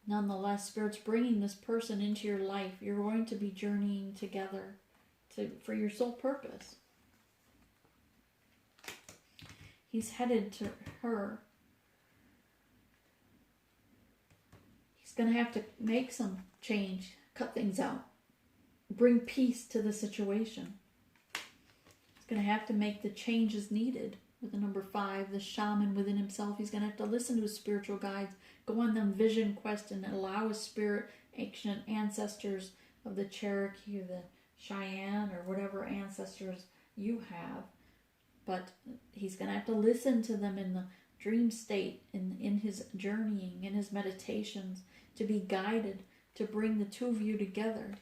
Nonetheless, Spirit's bringing this person into your life. You're going to be journeying together for your sole purpose. He's headed to her. He's going to have to make some change, cut things out, bring peace to the situation. He's going to have to make the changes needed. With the number 5, the shaman within himself, he's going to have to listen to his spiritual guides, go on them vision quest, and allow his spirit, ancient ancestors of the Cherokee or the Cheyenne or whatever ancestors you have. But he's going to have to listen to them in the dream state, in his journeying, in his meditations, to be guided, to bring the two of you together.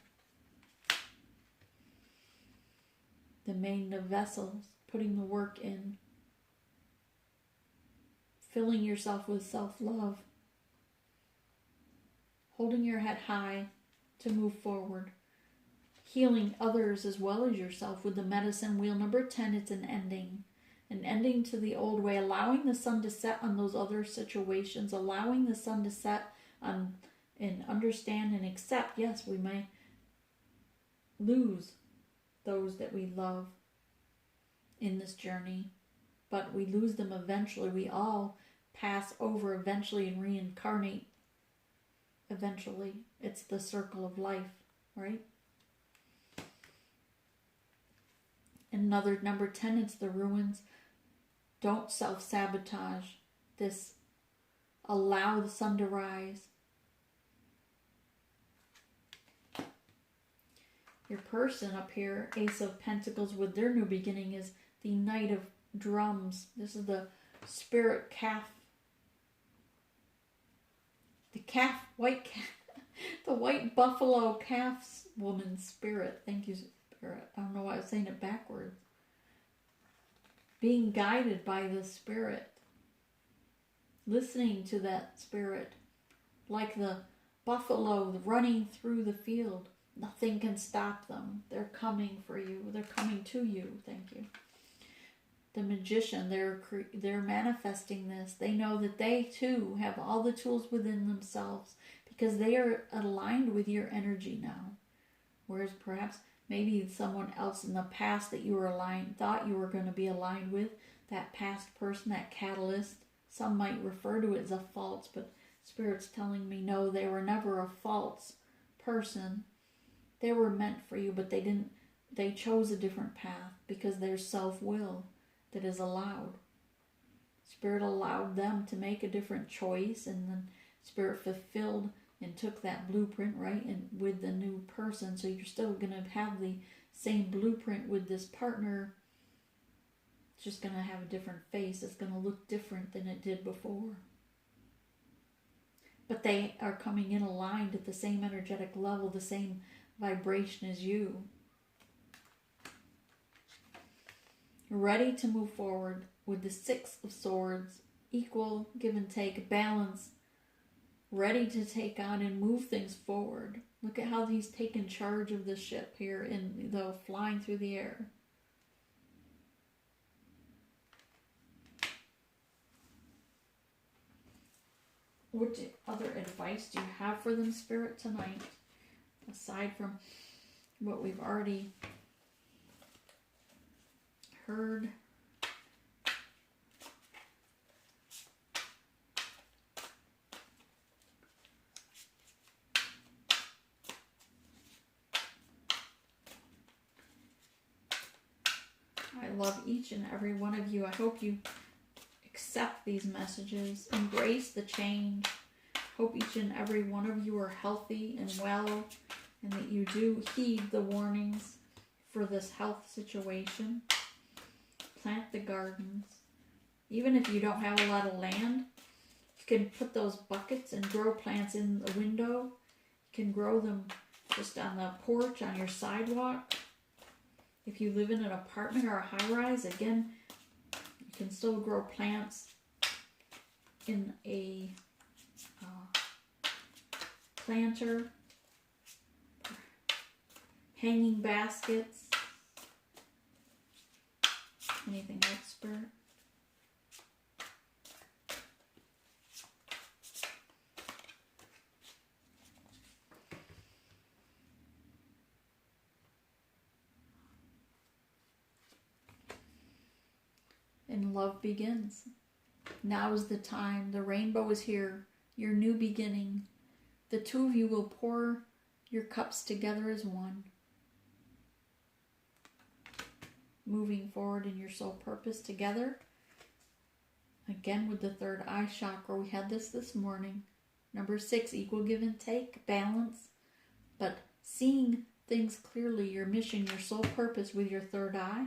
The maiden of vessels, putting the work in. Filling yourself with self-love. Holding your head high to move forward. Healing others as well as yourself with the medicine wheel. Number 10, it's an ending. An ending to the old way. Allowing the sun to set on those other situations. Allowing the sun to set on and understand and accept. Yes, we may lose those that we love in this journey. But we lose them eventually. We all pass over eventually and reincarnate eventually. It's the circle of life, right? Another number 10, it's the ruins. Don't self-sabotage this. Allow the sun to rise. Your person up here, Ace of Pentacles, with their new beginning is the Knight of Drums. This is the spirit calf. The white buffalo calf's woman spirit. Thank you, Spirit. I don't know why I was saying it backwards. Being guided by the Spirit. Listening to that Spirit. Like the buffalo running through the field. Nothing can stop them. They're coming for you. They're coming to you. Thank you. The magician, they're manifesting this. They know that they too have all the tools within themselves because they are aligned with your energy now. Whereas perhaps maybe someone else in the past that you were thought you were going to be aligned with, that past person, that catalyst, some might refer to it as a false, but Spirit's telling me no, they were never a false person. They were meant for you, but they chose a different path because there's self-will that is allowed. Spirit allowed them to make a different choice, and then Spirit fulfilled and took that blueprint, right, and with the new person. So you're still going to have the same blueprint with this partner. It's just going to have a different face. It's going to look different than it did before. But they are coming in aligned at the same energetic level, the same vibration as you. Ready to move forward with the 6 of Swords, equal, give and take, balance, ready to take on and move things forward. Look at how he's taken charge of the ship here, flying through the air. What other advice do you have for them, Spirit, tonight? Aside from what we've already heard. I love each and every one of you. I hope you accept these messages, embrace the change. Hope each and every one of you are healthy and well, and that you do heed the warnings for this health situation. Plant the gardens. Even if you don't have a lot of land, you can put those buckets and grow plants in the window. You can grow them just on the porch, on your sidewalk. If you live in an apartment or a high-rise, again, you can still grow plants in a planter, hanging baskets, anything else, Spirit? And love begins. Now is the time. The rainbow is here. Your new beginning. The two of you will pour your cups together as one. Moving forward in your soul purpose together. Again with the third eye chakra. We had this morning. Number 6, equal give and take. Balance. But seeing things clearly. Your mission, your soul purpose with your third eye.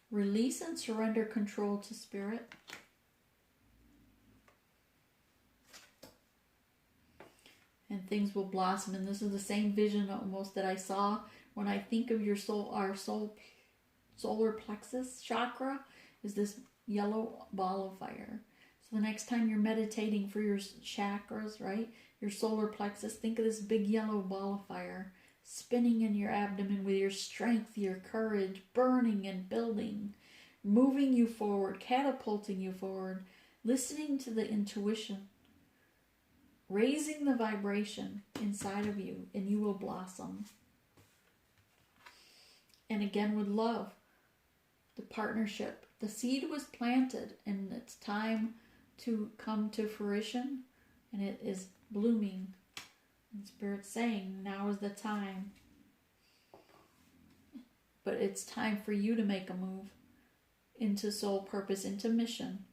Release and surrender control to Spirit. And things will blossom. And this is the same vision almost that I saw when I think of your soul, our solar plexus chakra is this yellow ball of fire. So the next time you're meditating for your chakras, right, your solar plexus, think of this big yellow ball of fire spinning in your abdomen with your strength, your courage, burning and building, moving you forward, catapulting you forward, listening to the intuition, raising the vibration inside of you, and you will blossom. And again with love, the partnership. The seed was planted, and it's time to come to fruition, and it is blooming. And Spirit's saying, now is the time. But it's time for you to make a move into soul purpose, into mission.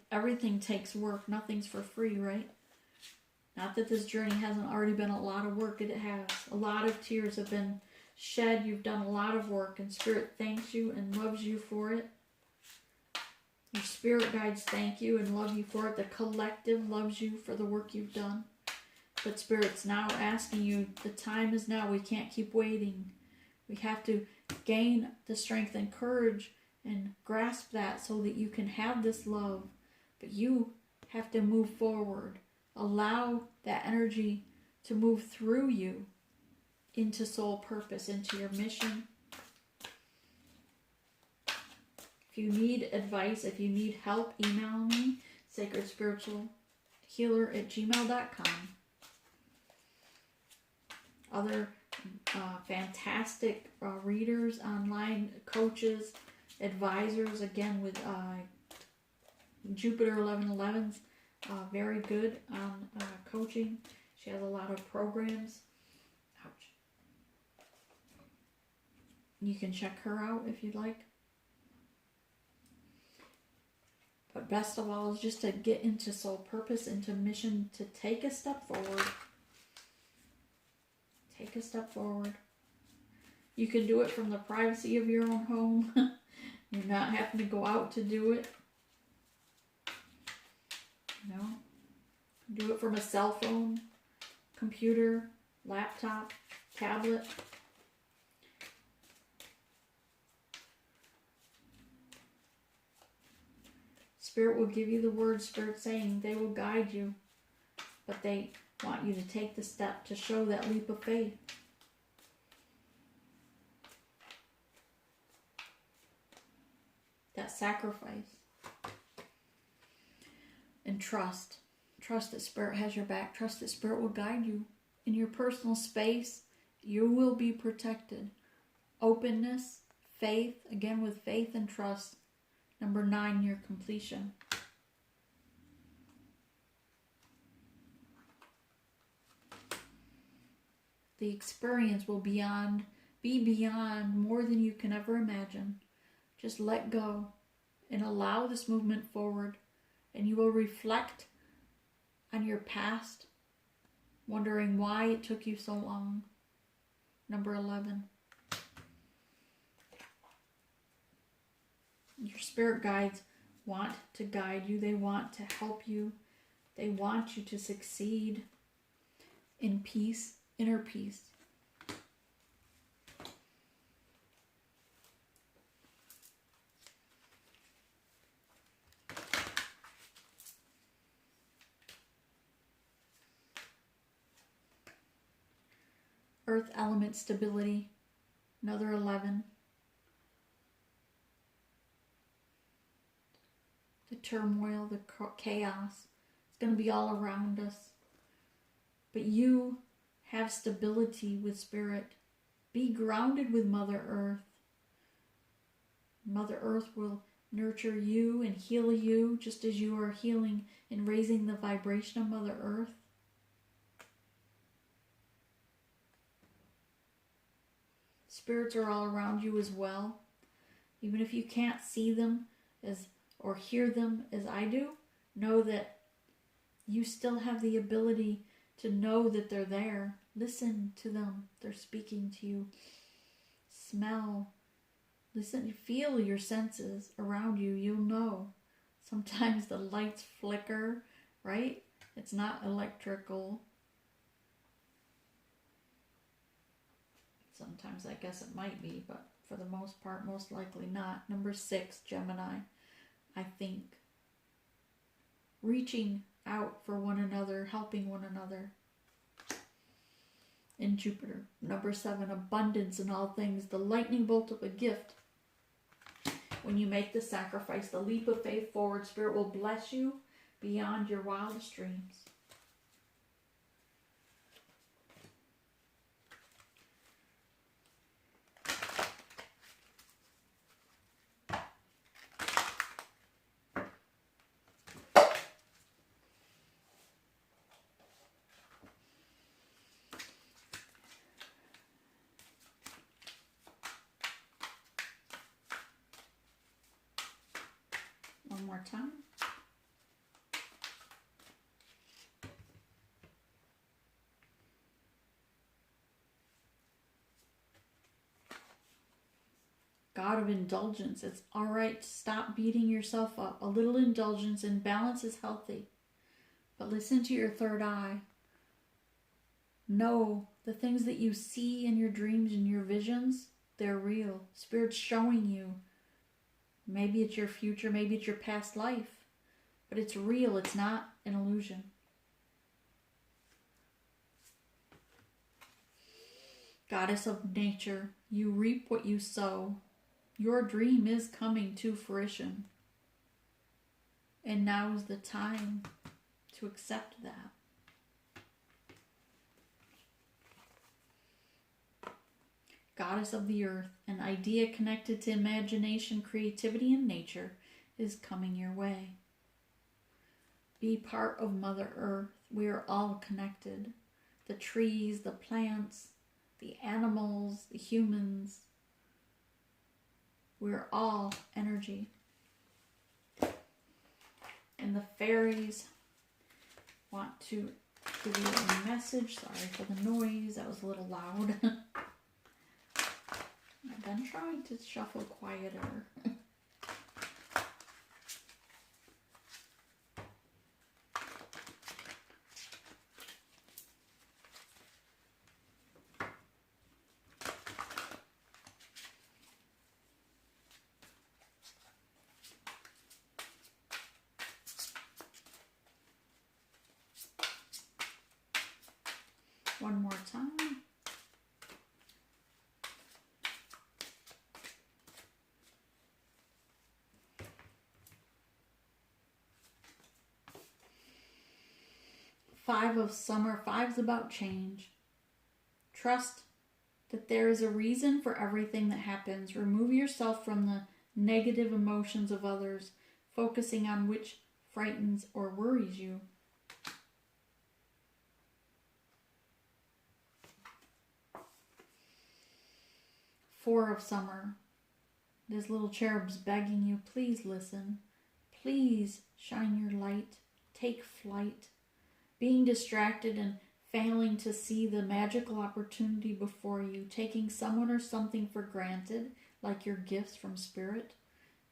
Everything takes work. Nothing's for free, right? Not that this journey hasn't already been a lot of work. It has. A lot of tears have been shed. You've done a lot of work, and Spirit thanks you and loves you for it. Your spirit guides thank you and love you for it. The collective loves you for the work you've done. But Spirit's now asking you, the time is now. We can't keep waiting. We have to gain the strength and courage and grasp that so that you can have this love. But you have to move forward. Allow that energy to move through you into soul purpose, into your mission. If you need advice, if you need help, email me, sacredspiritualhealer@gmail.com. Other fantastic readers, online coaches, advisors, again with Jupiter 1111s, very good on coaching. She has a lot of programs. Ouch. You can check her out if you'd like. But best of all is just to get into soul purpose, into mission, to take a step forward. Take a step forward. You can do it from the privacy of your own home. You're not having to go out to do it. You know, do it from a cell phone, computer, laptop, tablet. Spirit will give you the words. Spirit saying they will guide you, but they want you to take the step to show that leap of faith. That sacrifice. And trust. Trust that Spirit has your back. Trust that Spirit will guide you in your personal space. You will be protected. Openness, faith, again with faith and trust. Number 9, your completion. The experience will be beyond more than you can ever imagine. Just let go and allow this movement forward, and you will reflect on your past, wondering why it took you so long. Number 11. Your spirit guides want to guide you. They want to help you. They want you to succeed in peace, inner peace. Earth element stability, another 11. The turmoil, the chaos, it's going to be all around us. But you have stability with spirit. Be grounded with Mother Earth. Mother Earth will nurture you and heal you just as you are healing and raising the vibration of Mother Earth. Spirits are all around you as well. Even if you can't see them or hear them as I do, know that you still have the ability to know that they're there. Listen to them. They're speaking to you. Smell. Listen. Feel your senses around you. You'll know. Sometimes the lights flicker, right? It's not electrical. Sometimes I guess it might be, but for the most part, most likely not. Number 6, Gemini. I think. Reaching out for one another, helping one another. In Jupiter. Number 7, abundance in all things. The lightning bolt of a gift. When you make the sacrifice, the leap of faith forward, Spirit will bless you beyond your wildest dreams. One more time. God of indulgence. It's all right to stop beating yourself up. A little indulgence and balance is healthy. But listen to your third eye. Know the things that you see in your dreams and your visions, they're real. Spirit's showing you. Maybe it's your future, maybe it's your past life. But it's real, it's not an illusion. Goddess of nature, you reap what you sow. Your dream is coming to fruition. And now is the time to accept that. Goddess of the earth, an idea connected to imagination, creativity, and nature is coming your way. Be part of Mother Earth. We are all connected. The trees, the plants, the animals, the humans. We're all energy. And the fairies want to give you a message. Sorry for the noise. That was a little loud. I've been trying to shuffle quieter. One more time. Five of summer. Five's about change. Trust that there is a reason for everything that happens. Remove yourself from the negative emotions of others, focusing on which frightens or worries you. 4 of summer. This little cherub's begging you, please listen. Please shine your light. Take flight. Being distracted and failing to see the magical opportunity before you. Taking someone or something for granted, like your gifts from Spirit.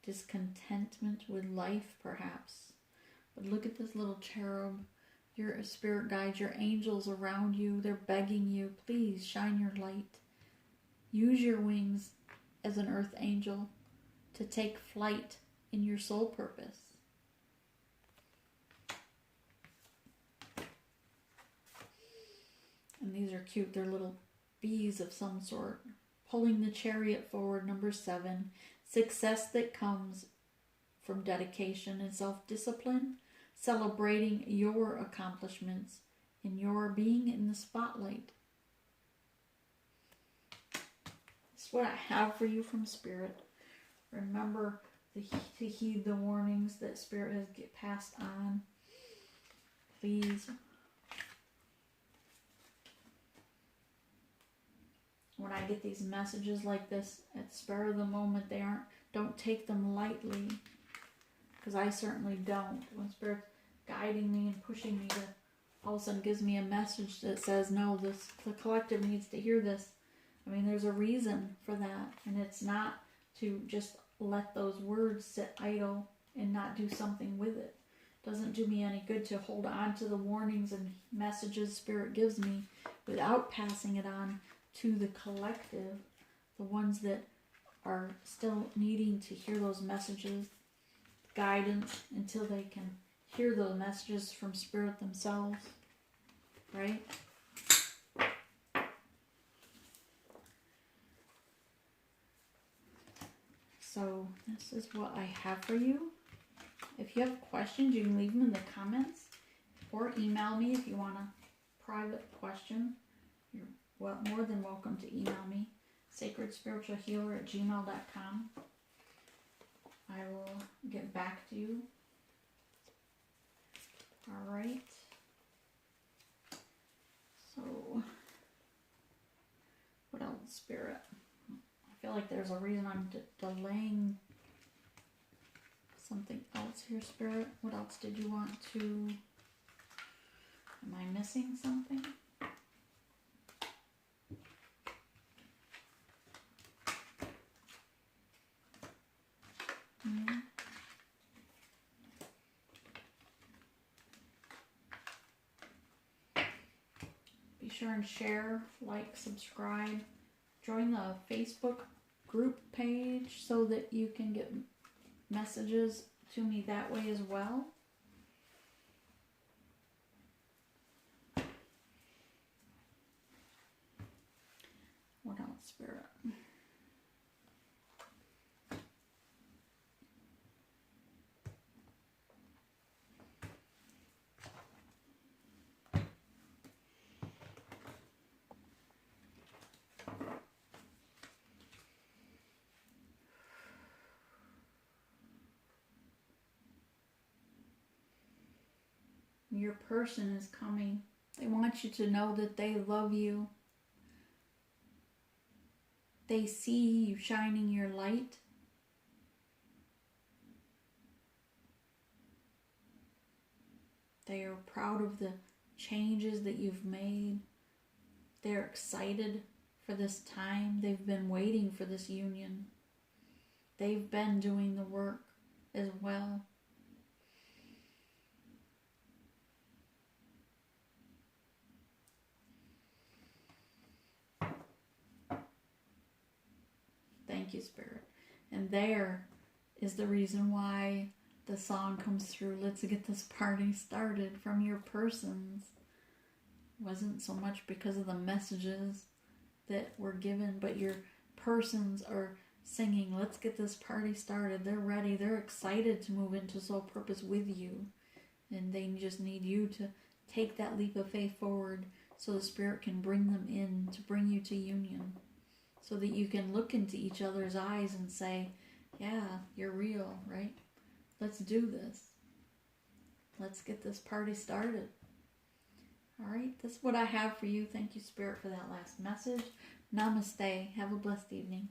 Discontentment with life, perhaps. But look at this little cherub. Your spirit guides, your angels around you. They're begging you, please shine your light. Use your wings as an earth angel to take flight in your soul purpose. And these are cute. They're little bees of some sort. Pulling the chariot forward, number 7. Success that comes from dedication and self-discipline. Celebrating your accomplishments and your being in the spotlight. This is what I have for you from Spirit. Remember to heed the warnings that Spirit has passed on. Please. When I get these messages like this at the spur of the moment, don't take them lightly. Because I certainly don't. When Spirit's guiding me and pushing me to, all of a sudden gives me a message that says, no, the collective needs to hear this. I mean, there's a reason for that. And it's not to just let those words sit idle and not do something with it. It doesn't do me any good to hold on to the warnings and messages Spirit gives me without passing it on to the collective, the ones that are still needing to hear those messages, guidance, until they can hear those messages from Spirit themselves, right? So this is what I have for you. If you have questions, you can leave them in the comments or email me if you want a private question. You're more than welcome to email me, sacredspiritualhealer@gmail.com. I will get back to you. All right. So, what else, Spirit? I feel like there's a reason I'm delaying something else here, Spirit. What else did you want to... Am I missing something? Be sure and share, like, subscribe. Join the Facebook group page so that you can get messages to me that way as well. What else, Spirit? Your person is coming. They want you to know that they love you. They see you shining your light. They are proud of the changes that you've made. They're excited for this time. They've been waiting for this union. They've been doing the work as well. Thank you, Spirit. And there is the reason why the song comes through, let's get this party started, from your persons. It wasn't so much because of the messages that were given, but your persons are singing, let's get this party started. They're ready. They're excited to move into soul purpose with you. And they just need you to take that leap of faith forward so the Spirit can bring them in, to bring you to union. So that you can look into each other's eyes and say, yeah, you're real, right? Let's do this. Let's get this party started. All right, that's what I have for you. Thank you, Spirit, for that last message. Namaste. Have a blessed evening.